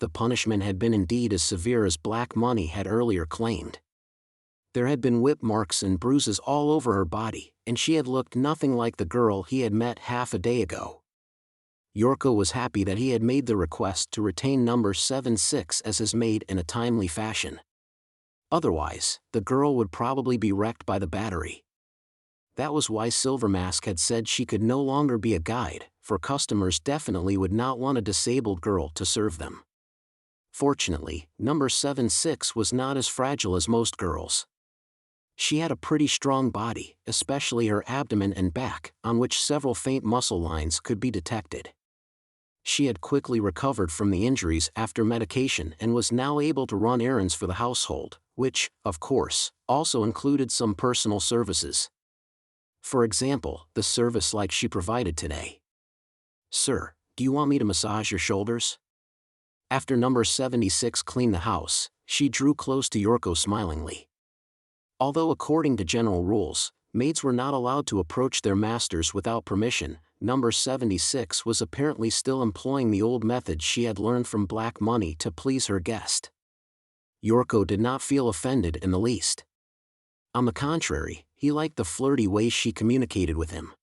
The punishment had been indeed as severe as Black Money had earlier claimed. There had been whip marks and bruises all over her body, and she had looked nothing like the girl he had met half a day ago. Yorko was happy that he had made the request to retain number 76 as his maid in a timely fashion. Otherwise, the girl would probably be wrecked by the battery. That was why Silvermask had said she could no longer be a guide, for customers definitely would not want a disabled girl to serve them. Fortunately, number 76 was not as fragile as most girls. She had a pretty strong body, especially her abdomen and back, on which several faint muscle lines could be detected. She had quickly recovered from the injuries after medication and was now able to run errands for the household, which, of course, also included some personal services. For example, the service like she provided today. "Sir, do you want me to massage your shoulders?" After number 76 cleaned the house, she drew close to Yorko smilingly. Although according to general rules, maids were not allowed to approach their masters without permission, number 76 was apparently still employing the old methods she had learned from Black Money to please her guest. Yorko did not feel offended in the least. On the contrary, he liked the flirty way she communicated with him.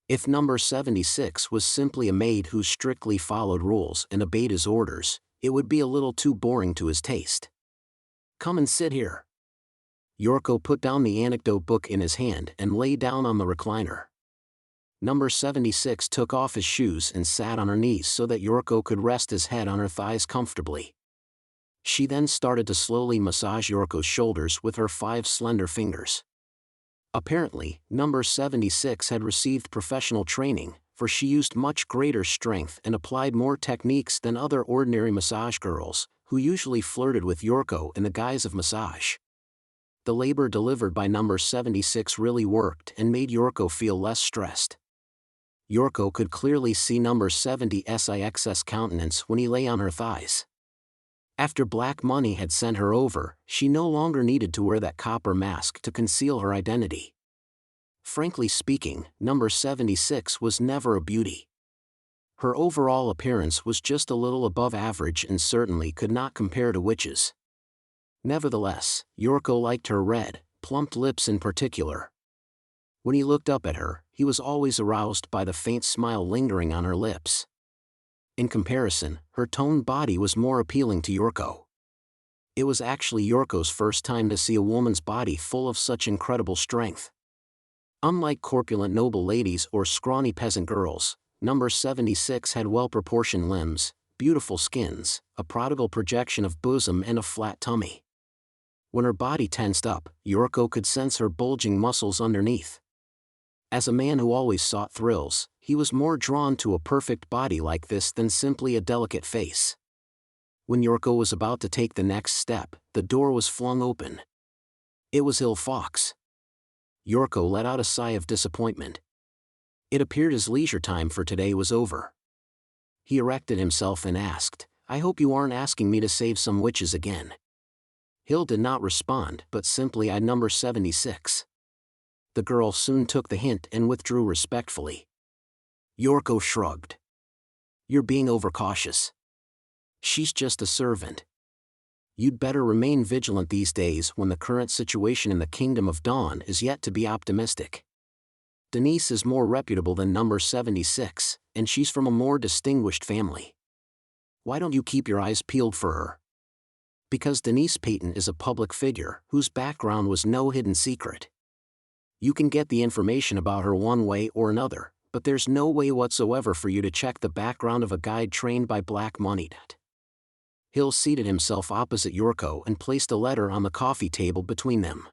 If number 76 was simply a maid who strictly followed rules and obeyed his orders, it would be a little too boring to his taste. "Come and sit here." Yorko put down the anecdote book in his hand and lay down on the recliner. Number 76 took off his shoes and sat on her knees so that Yorko could rest his head on her thighs comfortably. She then started to slowly massage Yoriko's shoulders with her 5 slender fingers. Apparently, number 76 had received professional training, for she used much greater strength and applied more techniques than other ordinary massage girls, who usually flirted with Yoriko in the guise of massage. The labor delivered by number 76 really worked and made Yoriko feel less stressed. Yoriko could clearly see number 76's countenance when he lay on her thighs. After Black Money had sent her over, she no longer needed to wear that copper mask to conceal her identity. Frankly speaking, number 76 was never a beauty. Her overall appearance was just a little above average and certainly could not compare to witches. Nevertheless, Yoriko liked her red, plumped lips in particular. When he looked up at her, he was always aroused by the faint smile lingering on her lips. In comparison, her toned body was more appealing to Yoriko. It was actually Yoriko's first time to see a woman's body full of such incredible strength. Unlike corpulent noble ladies or scrawny peasant girls, number 76 had well-proportioned limbs, beautiful skins, a prodigal projection of bosom and a flat tummy. When her body tensed up, Yoriko could sense her bulging muscles underneath. As a man who always sought thrills, he was more drawn to a perfect body like this than simply a delicate face. When Yoriko was about to take the next step, the door was flung open. It was Il Fox. Yoriko let out a sigh of disappointment. It appeared his leisure time for today was over. He erected himself and asked, "I hope you aren't asking me to save some witches again." Hill did not respond but simply eyed number 76. The girl soon took the hint and withdrew respectfully. Yoriko shrugged. "You're being overcautious. She's just a servant. You'd better remain vigilant these days when the current situation in the Kingdom of Dawn is yet to be optimistic. Denise is more reputable than number 76, and she's from a more distinguished family. Why don't you keep your eyes peeled for her?" Because Denise Payton is a public figure whose background was no hidden secret. You can get the information about her one way or another, but there's no way whatsoever for you to check the background of a guide trained by Black Money. Hill seated himself opposite Yoriko and placed a letter on the coffee table between them.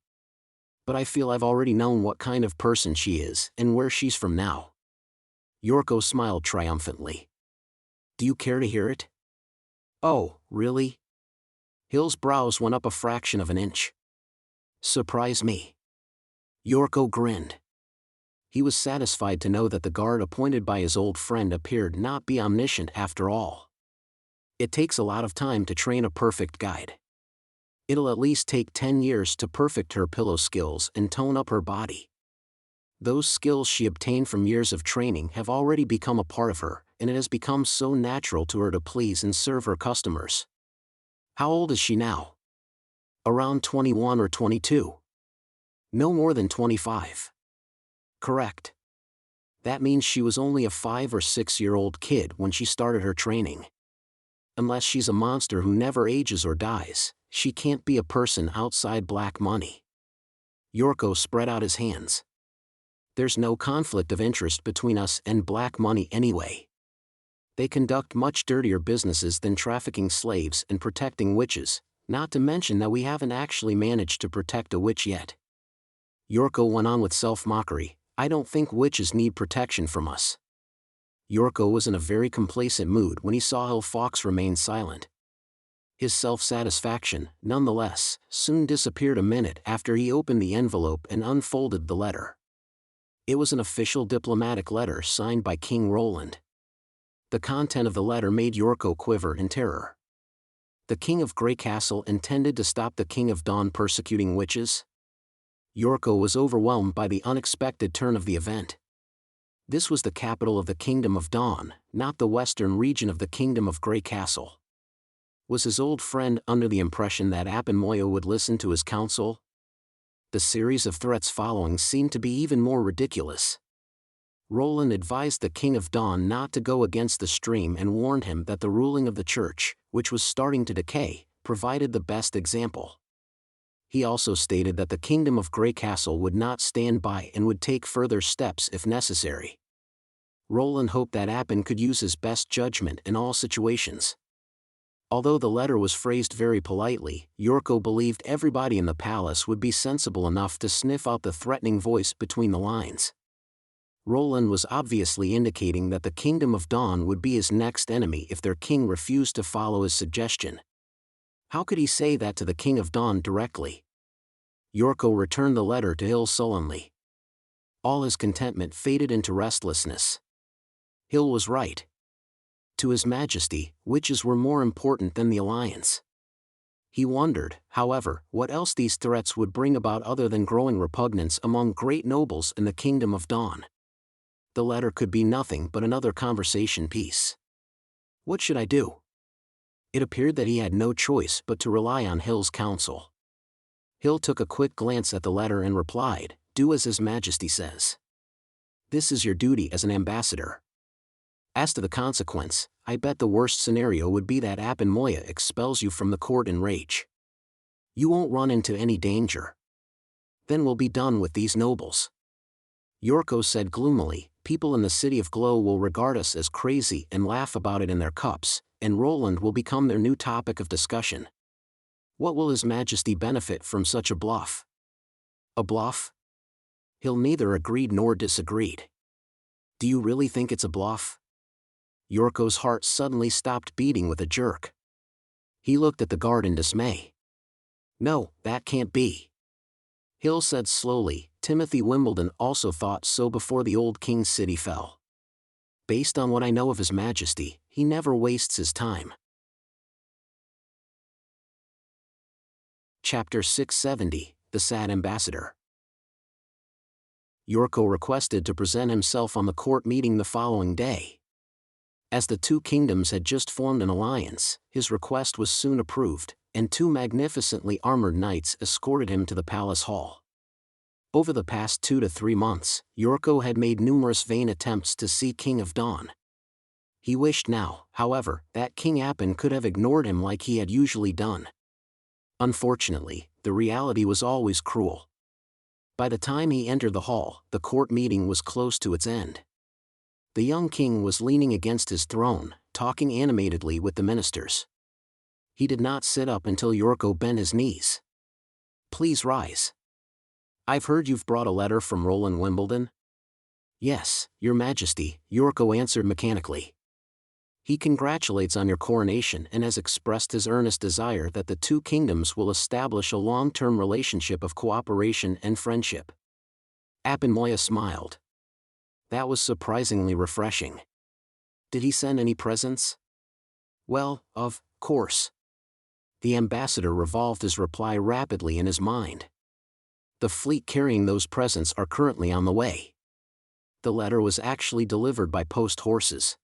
"But I feel I've already known what kind of person she is and where she's from now." Yoriko smiled triumphantly. "Do you care to hear it?" "Oh, really?" Hill's brows went up a fraction of an inch. "Surprise me." Yoriko grinned. He was satisfied to know that the guard appointed by his old friend appeared not be omniscient after all. It takes a lot of time to train a perfect guide. It'll at least take 10 years to perfect her pillow skills and tone up her body. Those skills she obtained from years of training have already become a part of her, and it has become so natural to her to please and serve her customers. How old is she now? Around 21 or 22. No more than 25. Correct. That means she was only a 5 or 6-year-old kid when she started her training. Unless she's a monster who never ages or dies, she can't be a person outside Black Money. Yoriko spread out his hands. There's no conflict of interest between us and Black Money anyway. They conduct much dirtier businesses than trafficking slaves and protecting witches, not to mention that we haven't actually managed to protect a witch yet. Yoriko went on with self-mockery, "I don't think witches need protection from us." Yoriko was in a very complacent mood when he saw Il Fox remain silent. His self-satisfaction, nonetheless, soon disappeared a minute after he opened the envelope and unfolded the letter. It was an official diplomatic letter signed by King Roland. The content of the letter made Yoriko quiver in terror. The King of Grey Castle intended to stop the King of Dawn persecuting witches? Yoriko was overwhelmed by the unexpected turn of the event. This was the capital of the Kingdom of Dawn, not the western region of the Kingdom of Grey Castle. Was his old friend under the impression that Moyo would listen to his counsel? The series of threats following seemed to be even more ridiculous. Roland advised the King of Dawn not to go against the stream and warned him that the ruling of the church, which was starting to decay, provided the best example. He also stated that the Kingdom of Grey Castle would not stand by and would take further steps if necessary. Roland hoped that Appin could use his best judgment in all situations. Although the letter was phrased very politely, Yorko believed everybody in the palace would be sensible enough to sniff out the threatening voice between the lines. Roland was obviously indicating that the Kingdom of Dawn would be his next enemy if their king refused to follow his suggestion. How could he say that to the King of Dawn directly? Yorko returned the letter to Hill sullenly. All his contentment faded into restlessness. Hill was right. To His Majesty, witches were more important than the alliance. He wondered, however, what else these threats would bring about other than growing repugnance among great nobles in the Kingdom of Dawn. The letter could be nothing but another conversation piece. What should I do? It appeared that he had no choice but to rely on Hill's counsel. Hill took a quick glance at the letter and replied, "Do as His Majesty says. This is your duty as an ambassador. As to the consequence, I bet the worst scenario would be that Appen Moya expels you from the court in rage. You won't run into any danger. Then we'll be done with these nobles." Yorko said gloomily, "People in the City of Glow will regard us as crazy and laugh about it in their cups, and Roland will become their new topic of discussion. What will His Majesty benefit from such a bluff?" "A bluff?" Hill neither agreed nor disagreed. "Do you really think it's a bluff?" Yorko's heart suddenly stopped beating with a jerk. He looked at the guard in dismay. "No, that can't be." Hill said slowly, "Timothy Wimbledon also thought so before the old king's city fell. Based on what I know of His Majesty, he never wastes his time." Chapter 670, The Sad Ambassador. Yorko requested to present himself on the court meeting the following day. As the two kingdoms had just formed an alliance, his request was soon approved, and two magnificently armored knights escorted him to the palace hall. Over the past 2 to 3 months, Yorko had made numerous vain attempts to see King of Dawn. He wished now, however, that King Appen could have ignored him like he had usually done. Unfortunately, the reality was always cruel. By the time he entered the hall, the court meeting was close to its end. The young king was leaning against his throne, talking animatedly with the ministers. He did not sit up until Yorko bent his knees. "Please rise. I've heard you've brought a letter from Roland Wimbledon." "Yes, Your Majesty," Yorko answered mechanically. "He congratulates on your coronation and has expressed his earnest desire that the two kingdoms will establish a long-term relationship of cooperation and friendship." Appen Moya smiled. That was surprisingly refreshing. "Did he send any presents?" "Well, of course." The ambassador revolved his reply rapidly in his mind. "The fleet carrying those presents are currently on the way." The letter was actually delivered by post horses.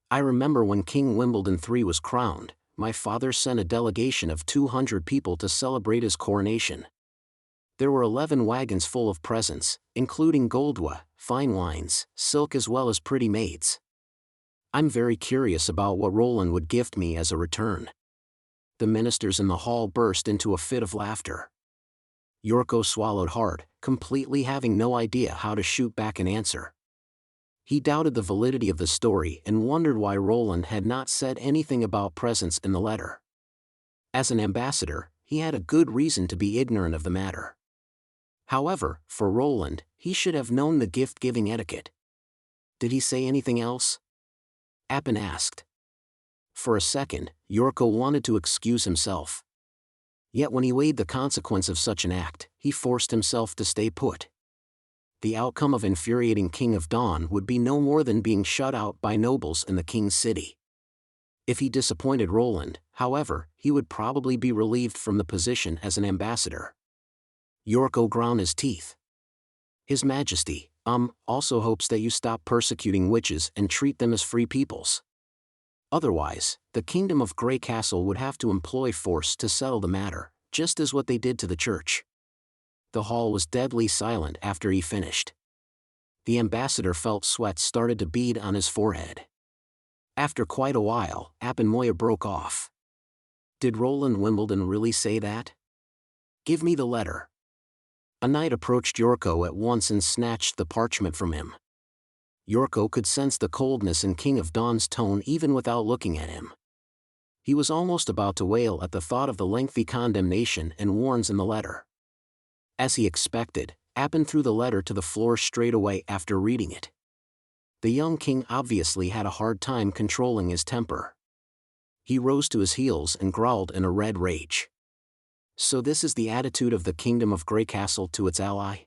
"I remember when King Wimbledon III was crowned, my father sent a delegation of 200 people to celebrate his coronation. There were 11 wagons full of presents, including goldwa, fine wines, silk as well as pretty maids. I'm very curious about what Roland would gift me as a return." The ministers in the hall burst into a fit of laughter. Yorko swallowed hard, completely having no idea how to shoot back an answer. He doubted the validity of the story and wondered why Roland had not said anything about presents in the letter. As an ambassador, he had a good reason to be ignorant of the matter. However, for Roland, he should have known the gift-giving etiquette. "Did he say anything else?" Appen asked. For a second, Yorko wanted to excuse himself. Yet when he weighed the consequence of such an act, he forced himself to stay put. The outcome of infuriating King of Dawn would be no more than being shut out by nobles in the king's city. If he disappointed Roland, however, he would probably be relieved from the position as an ambassador. Yorko ground his teeth. "His Majesty, also hopes that you stop persecuting witches and treat them as free peoples. Otherwise, the Kingdom of Grey Castle would have to employ force to settle the matter, just as what they did to the church." The hall was deadly silent after he finished. The ambassador felt sweat started to bead on his forehead. After quite a while, Appen Moya broke off. "Did Roland Wimbledon really say that? Give me the letter." A knight approached Yorko at once and snatched the parchment from him. Yorko could sense the coldness in King of Dawn's tone even without looking at him. He was almost about to wail at the thought of the lengthy condemnation and warns in the letter. As he expected, Appin threw the letter to the floor straight away after reading it. The young king obviously had a hard time controlling his temper. He rose to his heels and growled in a red rage. So this is the attitude of the Kingdom of Grey Castle to its ally?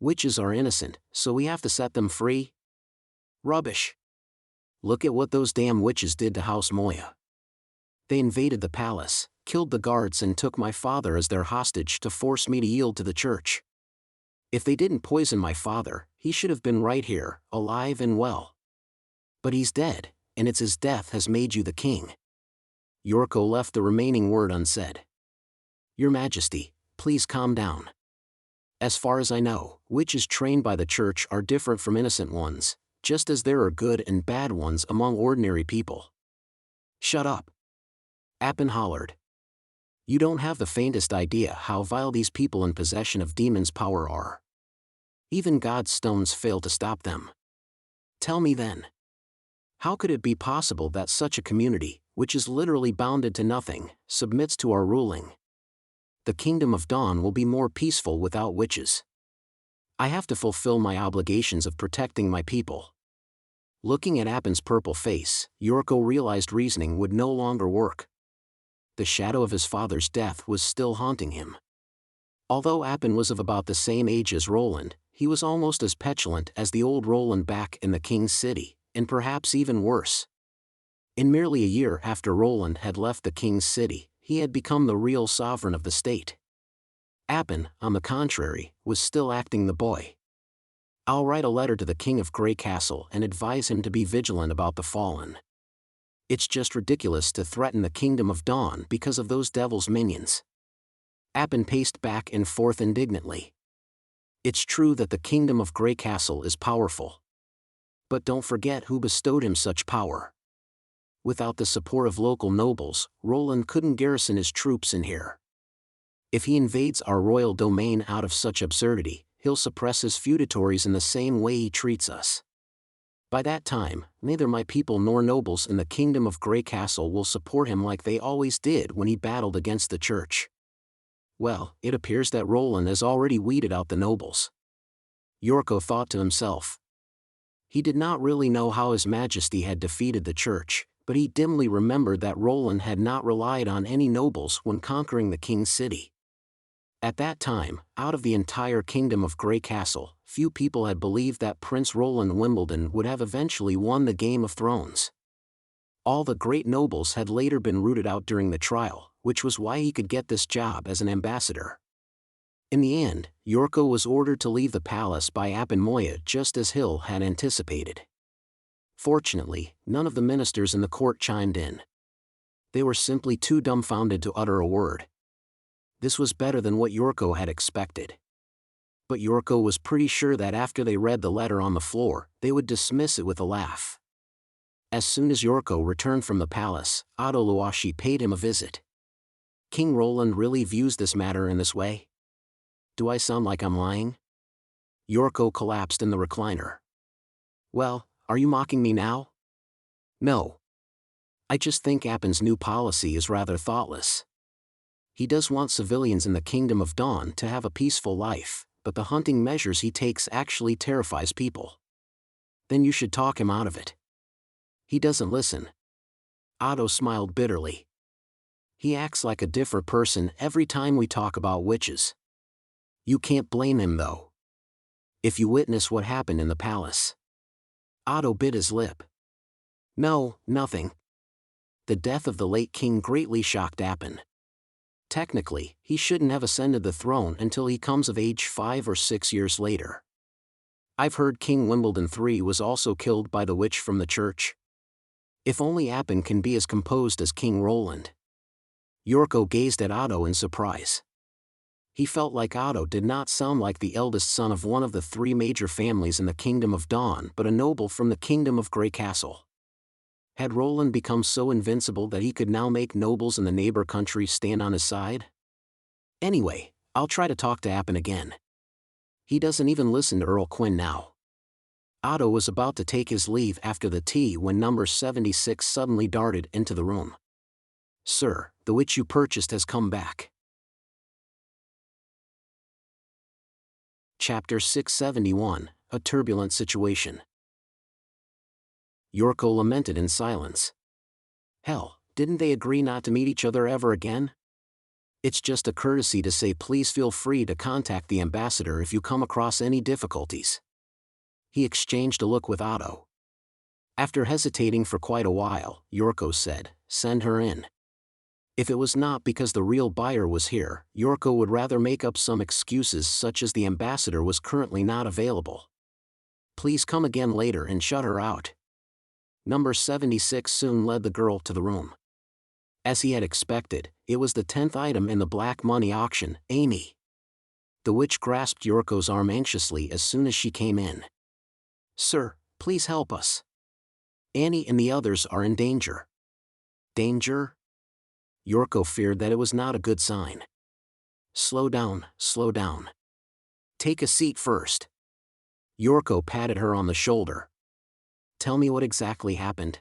Witches are innocent, so we have to set them free? Rubbish. Look at what those damn witches did to House Moya. They invaded the palace, killed the guards and took my father as their hostage to force me to yield to the church. If they didn't poison my father, he should have been right here, alive and well. But he's dead, and it's his death has made you the king. Yorko left the remaining word unsaid. Your Majesty, please calm down. As far as I know, witches trained by the church are different from innocent ones, just as there are good and bad ones among ordinary people. Shut up. Appin hollered. You don't have the faintest idea how vile these people in possession of demons' power are. Even God's stones fail to stop them. Tell me then. How could it be possible that such a community, which is literally bounded to nothing, submits to our ruling? The Kingdom of Dawn will be more peaceful without witches. I have to fulfill my obligations of protecting my people. Looking at Appin's purple face, Yorko realized reasoning would no longer work. The shadow of his father's death was still haunting him. Although Appin was of about the same age as Roland, he was almost as petulant as the old Roland back in the King's City, and perhaps even worse. In merely a year after Roland had left the King's City, he had become the real sovereign of the state. Appin, on the contrary, was still acting the boy. I'll write a letter to the King of Grey Castle and advise him to be vigilant about the fallen. It's just ridiculous to threaten the Kingdom of Dawn because of those devil's minions. Appin paced back and forth indignantly. It's true that the Kingdom of Grey Castle is powerful. But don't forget who bestowed him such power. Without the support of local nobles, Roland couldn't garrison his troops in here. If he invades our royal domain out of such absurdity, he'll suppress his feudatories in the same way he treats us. By that time, neither my people nor nobles in the Kingdom of Grey Castle will support him like they always did when he battled against the church. Well, it appears that Roland has already weeded out the nobles. Yorko thought to himself. He did not really know how His Majesty had defeated the church, but he dimly remembered that Roland had not relied on any nobles when conquering the King's City. At that time, out of the entire Kingdom of Grey Castle, few people had believed that Prince Roland Wimbledon would have eventually won the Game of Thrones. All the great nobles had later been rooted out during the trial, which was why he could get this job as an ambassador. In the end, Yorko was ordered to leave the palace by Appin Moya just as Hill had anticipated. Fortunately, none of the ministers in the court chimed in. They were simply too dumbfounded to utter a word. This was better than what Yorko had expected. But Yorko was pretty sure that after they read the letter on the floor, they would dismiss it with a laugh. As soon as Yorko returned from the palace, Otto Luashi paid him a visit. King Roland really views this matter in this way? Do I sound like I'm lying? Yorko collapsed in the recliner. Well, are you mocking me now? No. I just think Appin's new policy is rather thoughtless. He does want civilians in the Kingdom of Dawn to have a peaceful life, but the hunting measures he takes actually terrifies people. Then you should talk him out of it. He doesn't listen. Otto smiled bitterly. He acts like a different person every time we talk about witches. You can't blame him though. If you witness what happened in the palace. Otto bit his lip. No, nothing. The death of the late king greatly shocked Appin. Technically, he shouldn't have ascended the throne until he comes of age 5 or 6 years later. I've heard King Wimbledon III was also killed by the witch from the church. If only Appin can be as composed as King Roland. Yorko gazed at Otto in surprise. He felt like Otto did not sound like the eldest son of one of the 3 major families in the Kingdom of Dawn but a noble from the Kingdom of Grey Castle. Had Roland become so invincible that he could now make nobles in the neighbor country stand on his side? Anyway, I'll try to talk to Appin again. He doesn't even listen to Earl Quinn now. Otto was about to take his leave after the tea when number 76 suddenly darted into the room. Sir, the witch you purchased has come back. Chapter 671, A Turbulent Situation. Yorko lamented in silence. Hell, didn't they agree not to meet each other ever again? It's just a courtesy to say please feel free to contact the ambassador if you come across any difficulties. He exchanged a look with Otto. After hesitating for quite a while, Yorko said, send her in. If it was not because the real buyer was here, Yorko would rather make up some excuses such as the ambassador was currently not available. Please come again later and shut her out. Number 76 soon led the girl to the room. As he had expected, it was the 10th item in the black money auction, Amy. The witch grasped Yorko's arm anxiously as soon as she came in. Sir, please help us. Annie and the others are in danger. Danger? Yorko feared that it was not a good sign. Slow down, slow down. Take a seat first. Yorko patted her on the shoulder. Tell me what exactly happened.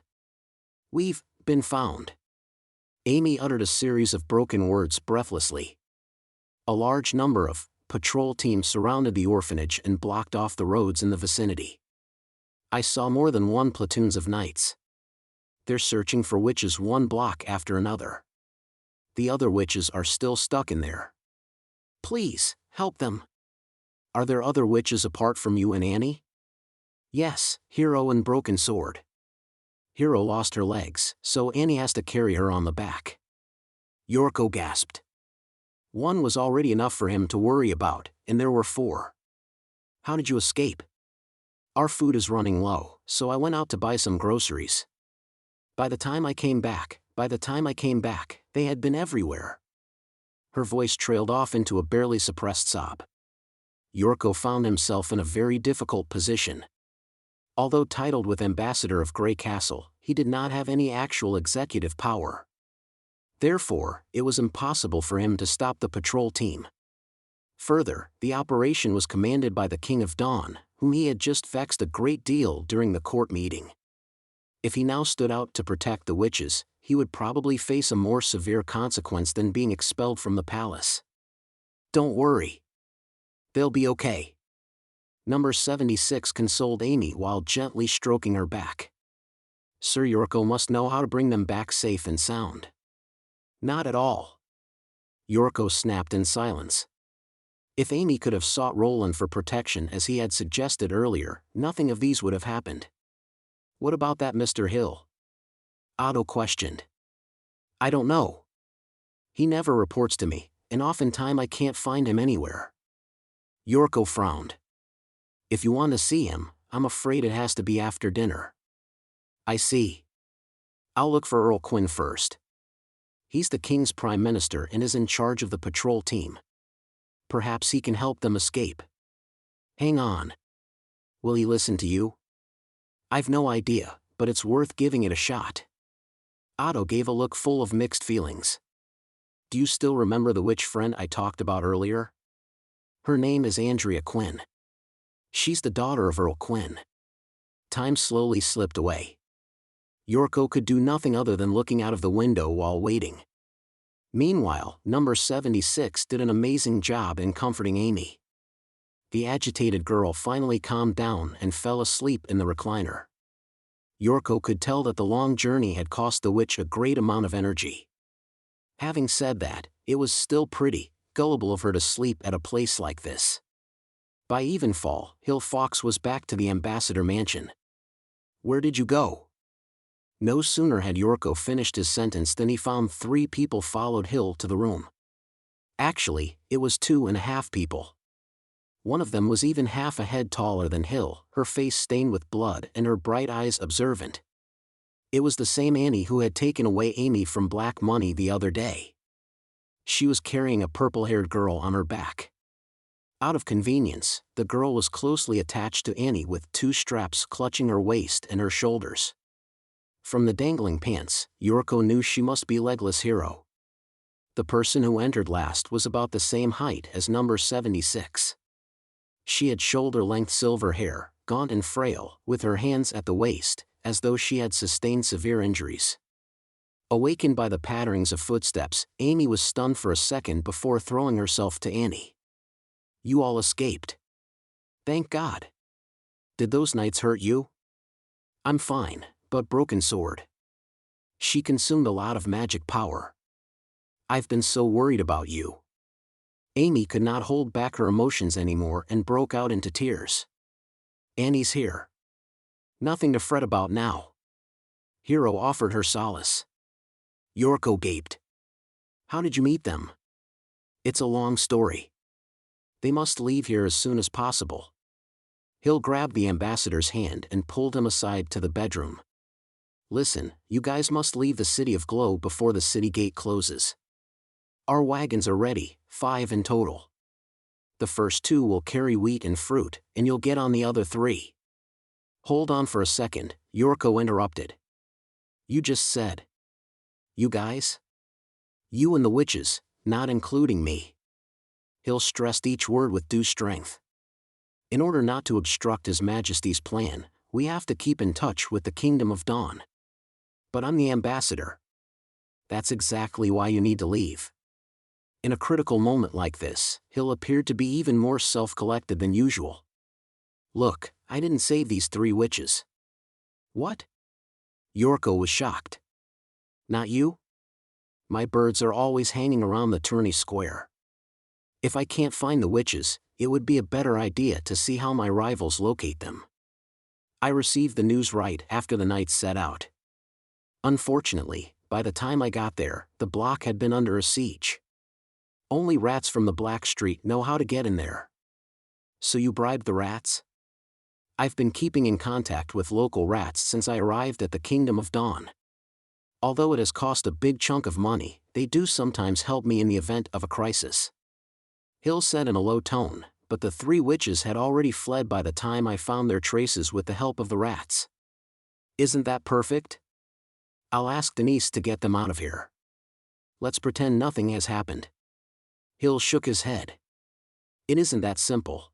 We've been found. Amy uttered a series of broken words breathlessly. A large number of patrol teams surrounded the orphanage and blocked off the roads in the vicinity. I saw more than one platoons of knights. They're searching for witches one block after another. The other witches are still stuck in there. Please, help them. Are there other witches apart from you and Annie? Yes, Hero and Broken Sword. Hero lost her legs, so Annie has to carry her on the back. Yorko gasped. One was already enough for him to worry about, and there were 4. How did you escape? Our food is running low, so I went out to buy some groceries. By the time I came back, they had been everywhere. Her voice trailed off into a barely suppressed sob. Yorko found himself in a very difficult position. Although titled with Ambassador of Grey Castle, he did not have any actual executive power. Therefore, it was impossible for him to stop the patrol team. Further, the operation was commanded by the King of Dawn, whom he had just vexed a great deal during the court meeting. If he now stood out to protect the witches, he would probably face a more severe consequence than being expelled from the palace. Don't worry. They'll be okay. Number 76 consoled Amy while gently stroking her back. Sir Yorko must know how to bring them back safe and sound. Not at all. Yorko snapped in silence. If Amy could have sought Roland for protection as he had suggested earlier, nothing of these would have happened. What about that Mr. Hill? Otto questioned. I don't know. He never reports to me, and oftentimes I can't find him anywhere. Yorko frowned. If you want to see him, I'm afraid it has to be after dinner. I see. I'll look for Earl Quinn first. He's the King's Prime Minister and is in charge of the patrol team. Perhaps he can help them escape. Hang on. Will he listen to you? I've no idea, but it's worth giving it a shot. Otto gave a look full of mixed feelings. Do you still remember the witch friend I talked about earlier? Her name is Andrea Quinn. She's the daughter of Earl Quinn. Time slowly slipped away. Yorko could do nothing other than looking out of the window while waiting. Meanwhile, number 76 did an amazing job in comforting Amy. The agitated girl finally calmed down and fell asleep in the recliner. Yorko could tell that the long journey had cost the witch a great amount of energy. Having said that, it was still pretty gullible of her to sleep at a place like this. By evenfall, Hill Fox was back to the ambassador mansion. Where did you go? No sooner had Yorko finished his sentence than he found 3 people followed Hill to the room. Actually, it was 2.5 people. One of them was even half a head taller than Hill, her face stained with blood and her bright eyes observant. It was the same Annie who had taken away Amy from Black Money the other day. She was carrying a purple-haired girl on her back. Out of convenience, the girl was closely attached to Annie with 2 straps clutching her waist and her shoulders. From the dangling pants, Yorko knew she must be Legless Hero. The person who entered last was about the same height as number 76. She had shoulder-length silver hair, gaunt and frail, with her hands at the waist, as though she had sustained severe injuries. Awakened by the patterings of footsteps, Amy was stunned for a second before throwing herself to Annie. "You all escaped. Thank God. Did those knights hurt you?" "I'm fine, but broken sword. She consumed a lot of magic power. I've been so worried about you." Amy could not hold back her emotions anymore and broke out into tears. "Annie's here. Nothing to fret about now." Hero offered her solace. Yorko gaped. "How did you meet them?" "It's a long story. They must leave here as soon as possible." Hill grabbed the ambassador's hand and pulled him aside to the bedroom. "Listen, you guys must leave the city of Glow before the city gate closes. Our wagons are ready, 5 in total. The first 2 will carry wheat and fruit, and you'll get on the other 3. "Hold on for a second," Yorko interrupted. "You just said. You guys? You and the witches, not including me." Hill stressed each word with due strength. "In order not to obstruct His Majesty's plan, we have to keep in touch with the Kingdom of Dawn. But I'm the ambassador. That's exactly why you need to leave." In a critical moment like this, Hill appeared to be even more self-collected than usual. "Look, I didn't save these 3 witches." "What?" Yorko was shocked. "Not you? My birds are always hanging around the tourney square. If I can't find the witches, it would be a better idea to see how my rivals locate them. I received the news right after the knights set out. Unfortunately, by the time I got there, the block had been under a siege. Only rats from the Black Street know how to get in there." "So you bribed the rats?" "I've been keeping in contact with local rats since I arrived at the Kingdom of Dawn. Although it has cost a big chunk of money, they do sometimes help me in the event of a crisis." Hill said in a low tone, but the 3 witches had already fled by the time I found their traces with the help of the rats. "Isn't that perfect? I'll ask Denise to get them out of here. Let's pretend nothing has happened." Hill shook his head. "It isn't that simple.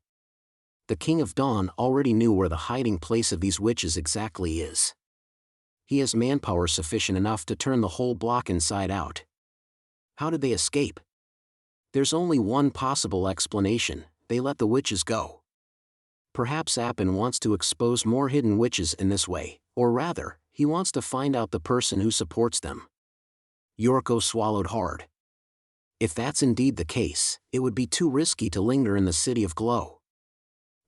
The King of Dawn already knew where the hiding place of these witches exactly is. He has manpower sufficient enough to turn the whole block inside out. How did they escape? There's only one possible explanation: they let the witches go. Perhaps Appin wants to expose more hidden witches in this way, or rather, he wants to find out the person who supports them." Yorko swallowed hard. If that's indeed the case, it would be too risky to linger in the city of Glow.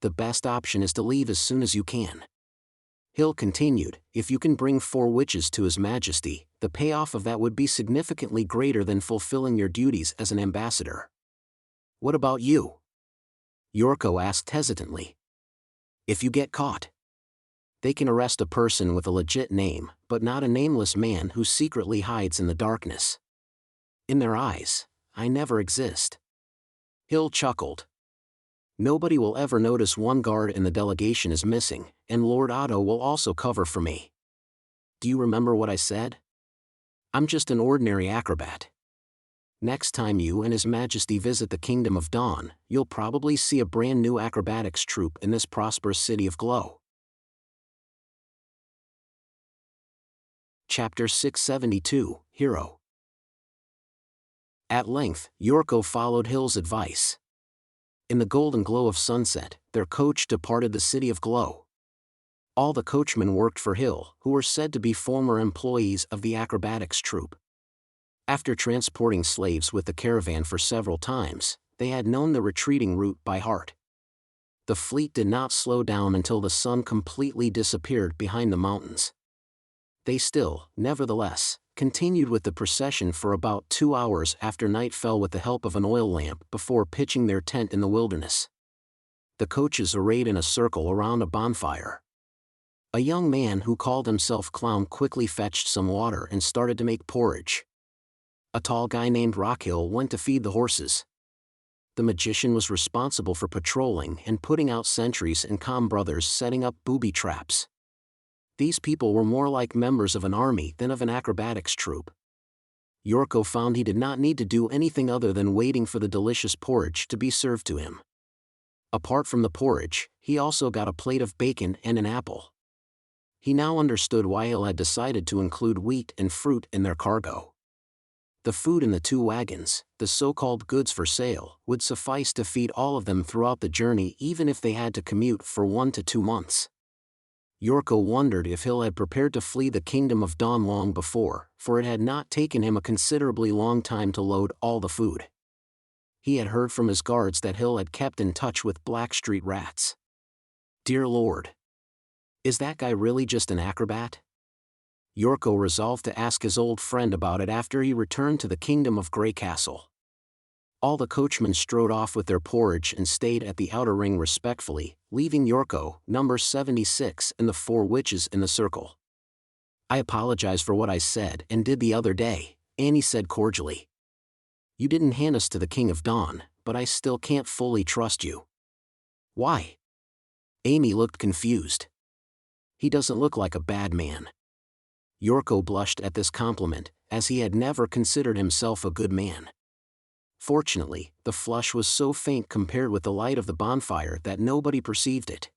The best option is to leave as soon as you can. Hill continued, "If you can bring 4 witches to His Majesty, the payoff of that would be significantly greater than fulfilling your duties as an ambassador." "What about you?" Yorko asked hesitantly. "If you get caught, they can arrest a person with a legit name, but not a nameless man who secretly hides in the darkness. In their eyes, I never exist." Hill chuckled. "Nobody will ever notice one guard in the delegation is missing, and Lord Otto will also cover for me. Do you remember what I said? I'm just an ordinary acrobat. Next time you and His Majesty visit the Kingdom of Dawn, you'll probably see a brand new acrobatics troupe in this prosperous city of Glow." Chapter 672, Hero. At length, Yorko followed Hill's advice. In the golden glow of sunset, their coach departed the city of Glow. All the coachmen worked for Hill, who were said to be former employees of the acrobatics troupe. After transporting slaves with the caravan for several times, they had known the retreating route by heart. The fleet did not slow down until the sun completely disappeared behind the mountains. They still, nevertheless, continued with the procession for about 2 hours after night fell with the help of an oil lamp before pitching their tent in the wilderness. The coaches arrayed in a circle around a bonfire. A young man who called himself Clown quickly fetched some water and started to make porridge. A tall guy named Rockhill went to feed the horses. The magician was responsible for patrolling and putting out sentries, and Com brothers setting up booby traps. These people were more like members of an army than of an acrobatics troupe. Yorko found he did not need to do anything other than waiting for the delicious porridge to be served to him. Apart from the porridge, he also got a plate of bacon and an apple. He now understood why Hill had decided to include wheat and fruit in their cargo. The food in the 2 wagons, the so-called goods for sale, would suffice to feed all of them throughout the journey even if they had to commute for 1 to 2 months. Yorko wondered if Hill had prepared to flee the Kingdom of Dawn long before, for it had not taken him a considerably long time to load all the food. He had heard from his guards that Hill had kept in touch with Blackstreet rats. Dear Lord! Is that guy really just an acrobat? Yorko resolved to ask his old friend about it after he returned to the Kingdom of Grey Castle. All the coachmen strode off with their porridge and stayed at the outer ring respectfully, leaving Yorko, number 76, and the 4 witches in the circle. I apologize for what I said and did the other day, Annie said cordially. You didn't hand us to the King of Dawn, but I still can't fully trust you. Why? Amy looked confused. He doesn't look like a bad man. Yorko blushed at this compliment, as he had never considered himself a good man. Fortunately, the flush was so faint compared with the light of the bonfire that nobody perceived it.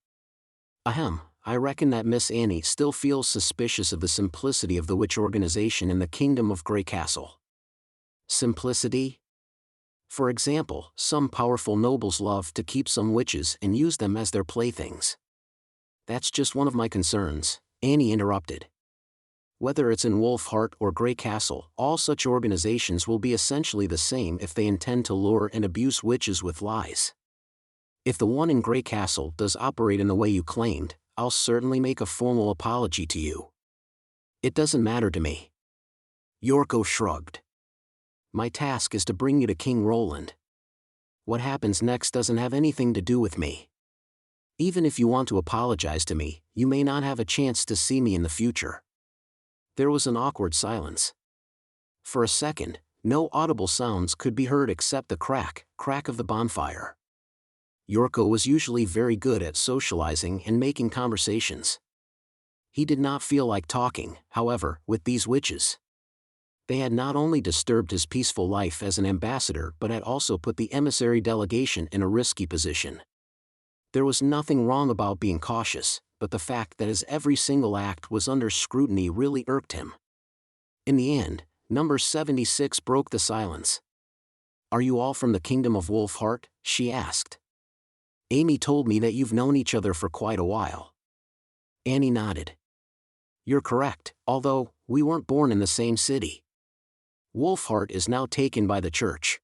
Ahem, I reckon that Miss Annie still feels suspicious of the simplicity of the witch organization in the Kingdom of Grey Castle. Simplicity? For example, some powerful nobles love to keep some witches and use them as their playthings. That's just one of my concerns, Annie interrupted. Whether it's in Wolfheart or Grey Castle, all such organizations will be essentially the same if they intend to lure and abuse witches with lies. If the one in Grey Castle does operate in the way you claimed, I'll certainly make a formal apology to you. It doesn't matter to me. Yorko shrugged. My task is to bring you to King Roland. What happens next doesn't have anything to do with me. Even if you want to apologize to me, you may not have a chance to see me in the future. There was an awkward silence. For a second, no audible sounds could be heard except the crack of the bonfire. Yorko was usually very good at socializing and making conversations. He did not feel like talking, however, with these witches. They had not only disturbed his peaceful life as an ambassador but had also put the emissary delegation in a risky position. There was nothing wrong about being cautious, but the fact that his every single act was under scrutiny really irked him. In the end, number 76 broke the silence. Are you all from the Kingdom of Wolfheart? She asked. Amy told me that you've known each other for quite a while. Annie nodded. You're correct, although we weren't born in the same city. Wolfheart is now taken by the church.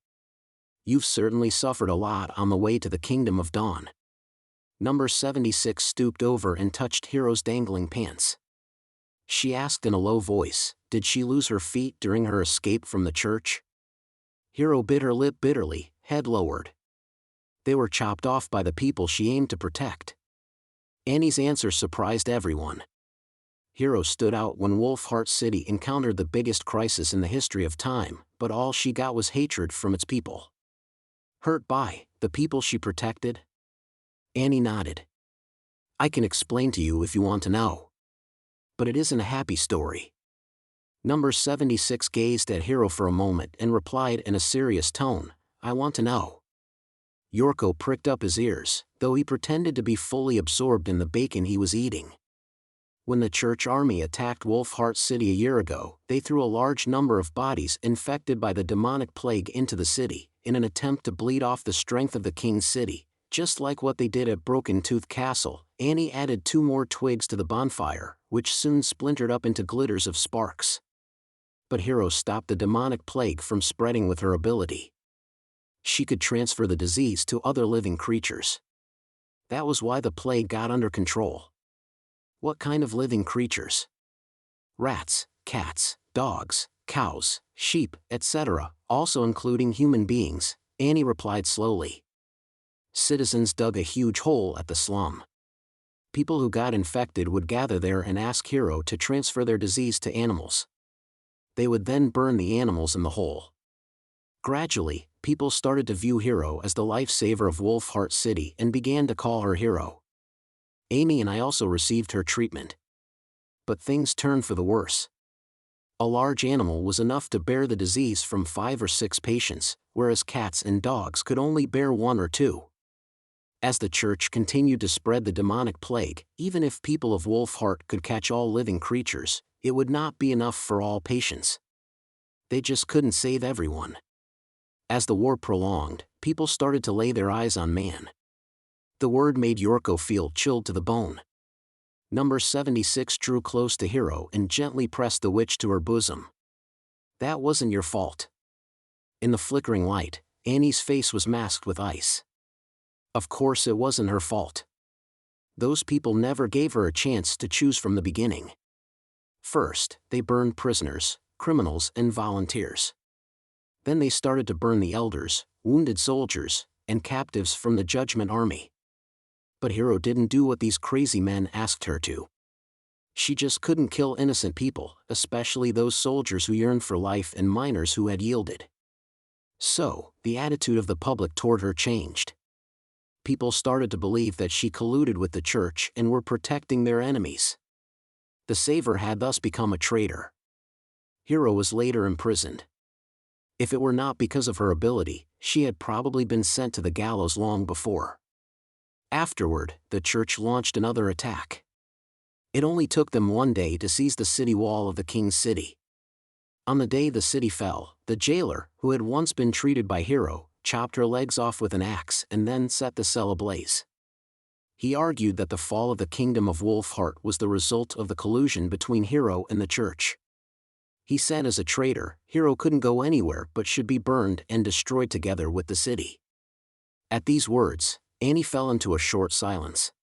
You've certainly suffered a lot on the way to the Kingdom of Dawn. Number 76 stooped over and touched Hiro's dangling pants. She asked in a low voice, did she lose her feet during her escape from the church? Hiro bit her lip bitterly, head lowered. They were chopped off by the people she aimed to protect. Annie's answer surprised everyone. Hiro stood out when Wolfheart City encountered the biggest crisis in the history of time, but all she got was hatred from its people. Hurt by the people she protected? Annie nodded. I can explain to you if you want to know. But it isn't a happy story. Number 76 gazed at Hiro for a moment and replied in a serious tone, I want to know. Yorko pricked up his ears, though he pretended to be fully absorbed in the bacon he was eating. When the church army attacked Wolfheart City a year ago, they threw a large number of bodies infected by the demonic plague into the city, in an attempt to bleed off the strength of the king's city. Just like what they did at Broken Tooth Castle, Annie added 2 more twigs to the bonfire, which soon splintered up into glitters of sparks. But Hiro stopped the demonic plague from spreading with her ability. She could transfer the disease to other living creatures. That was why the plague got under control. What kind of living creatures? Rats, cats, dogs, cows, sheep, etc., also including human beings, Annie replied slowly. Citizens dug a huge hole at the slum. People who got infected would gather there and ask Hiro to transfer their disease to animals. They would then burn the animals in the hole. Gradually, people started to view Hiro as the lifesaver of Wolfheart City and began to call her Hiro. Amy and I also received her treatment. But things turned for the worse. A large animal was enough to bear the disease from 5 or 6 patients, whereas cats and dogs could only bear 1 or 2. As the church continued to spread the demonic plague, even if people of Wolf Heart could catch all living creatures, it would not be enough for all patients. They just couldn't save everyone. As the war prolonged, people started to lay their eyes on man. The word made Yorko feel chilled to the bone. Number 76 drew close to Hero and gently pressed the witch to her bosom. That wasn't your fault. In the flickering light, Annie's face was masked with ice. Of course it wasn't her fault. Those people never gave her a chance to choose from the beginning. First, they burned prisoners, criminals and volunteers. Then they started to burn the elders, wounded soldiers, and captives from the Judgment Army. But Hero didn't do what these crazy men asked her to. She just couldn't kill innocent people, especially those soldiers who yearned for life and miners who had yielded. So, the attitude of the public toward her changed. People started to believe that she colluded with the church and were protecting their enemies. The Saver had thus become a traitor. Hero was later imprisoned. If it were not because of her ability, she had probably been sent to the gallows long before. Afterward, the church launched another attack. It only took them one day to seize the city wall of the king's city. On the day the city fell, the jailer, who had once been treated by Hero, chopped her legs off with an axe and then set the cell ablaze. He argued that the fall of the kingdom of Wolf Heart was the result of the collusion between Hero and the church. He said as a traitor, Hero couldn't go anywhere but should be burned and destroyed together with the city. At these words, Annie fell into a short silence.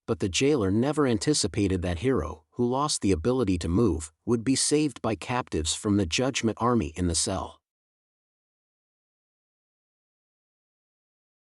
But the jailer never anticipated that Hero, who lost the ability to move, would be saved by captives from the Judgment Army in the cell.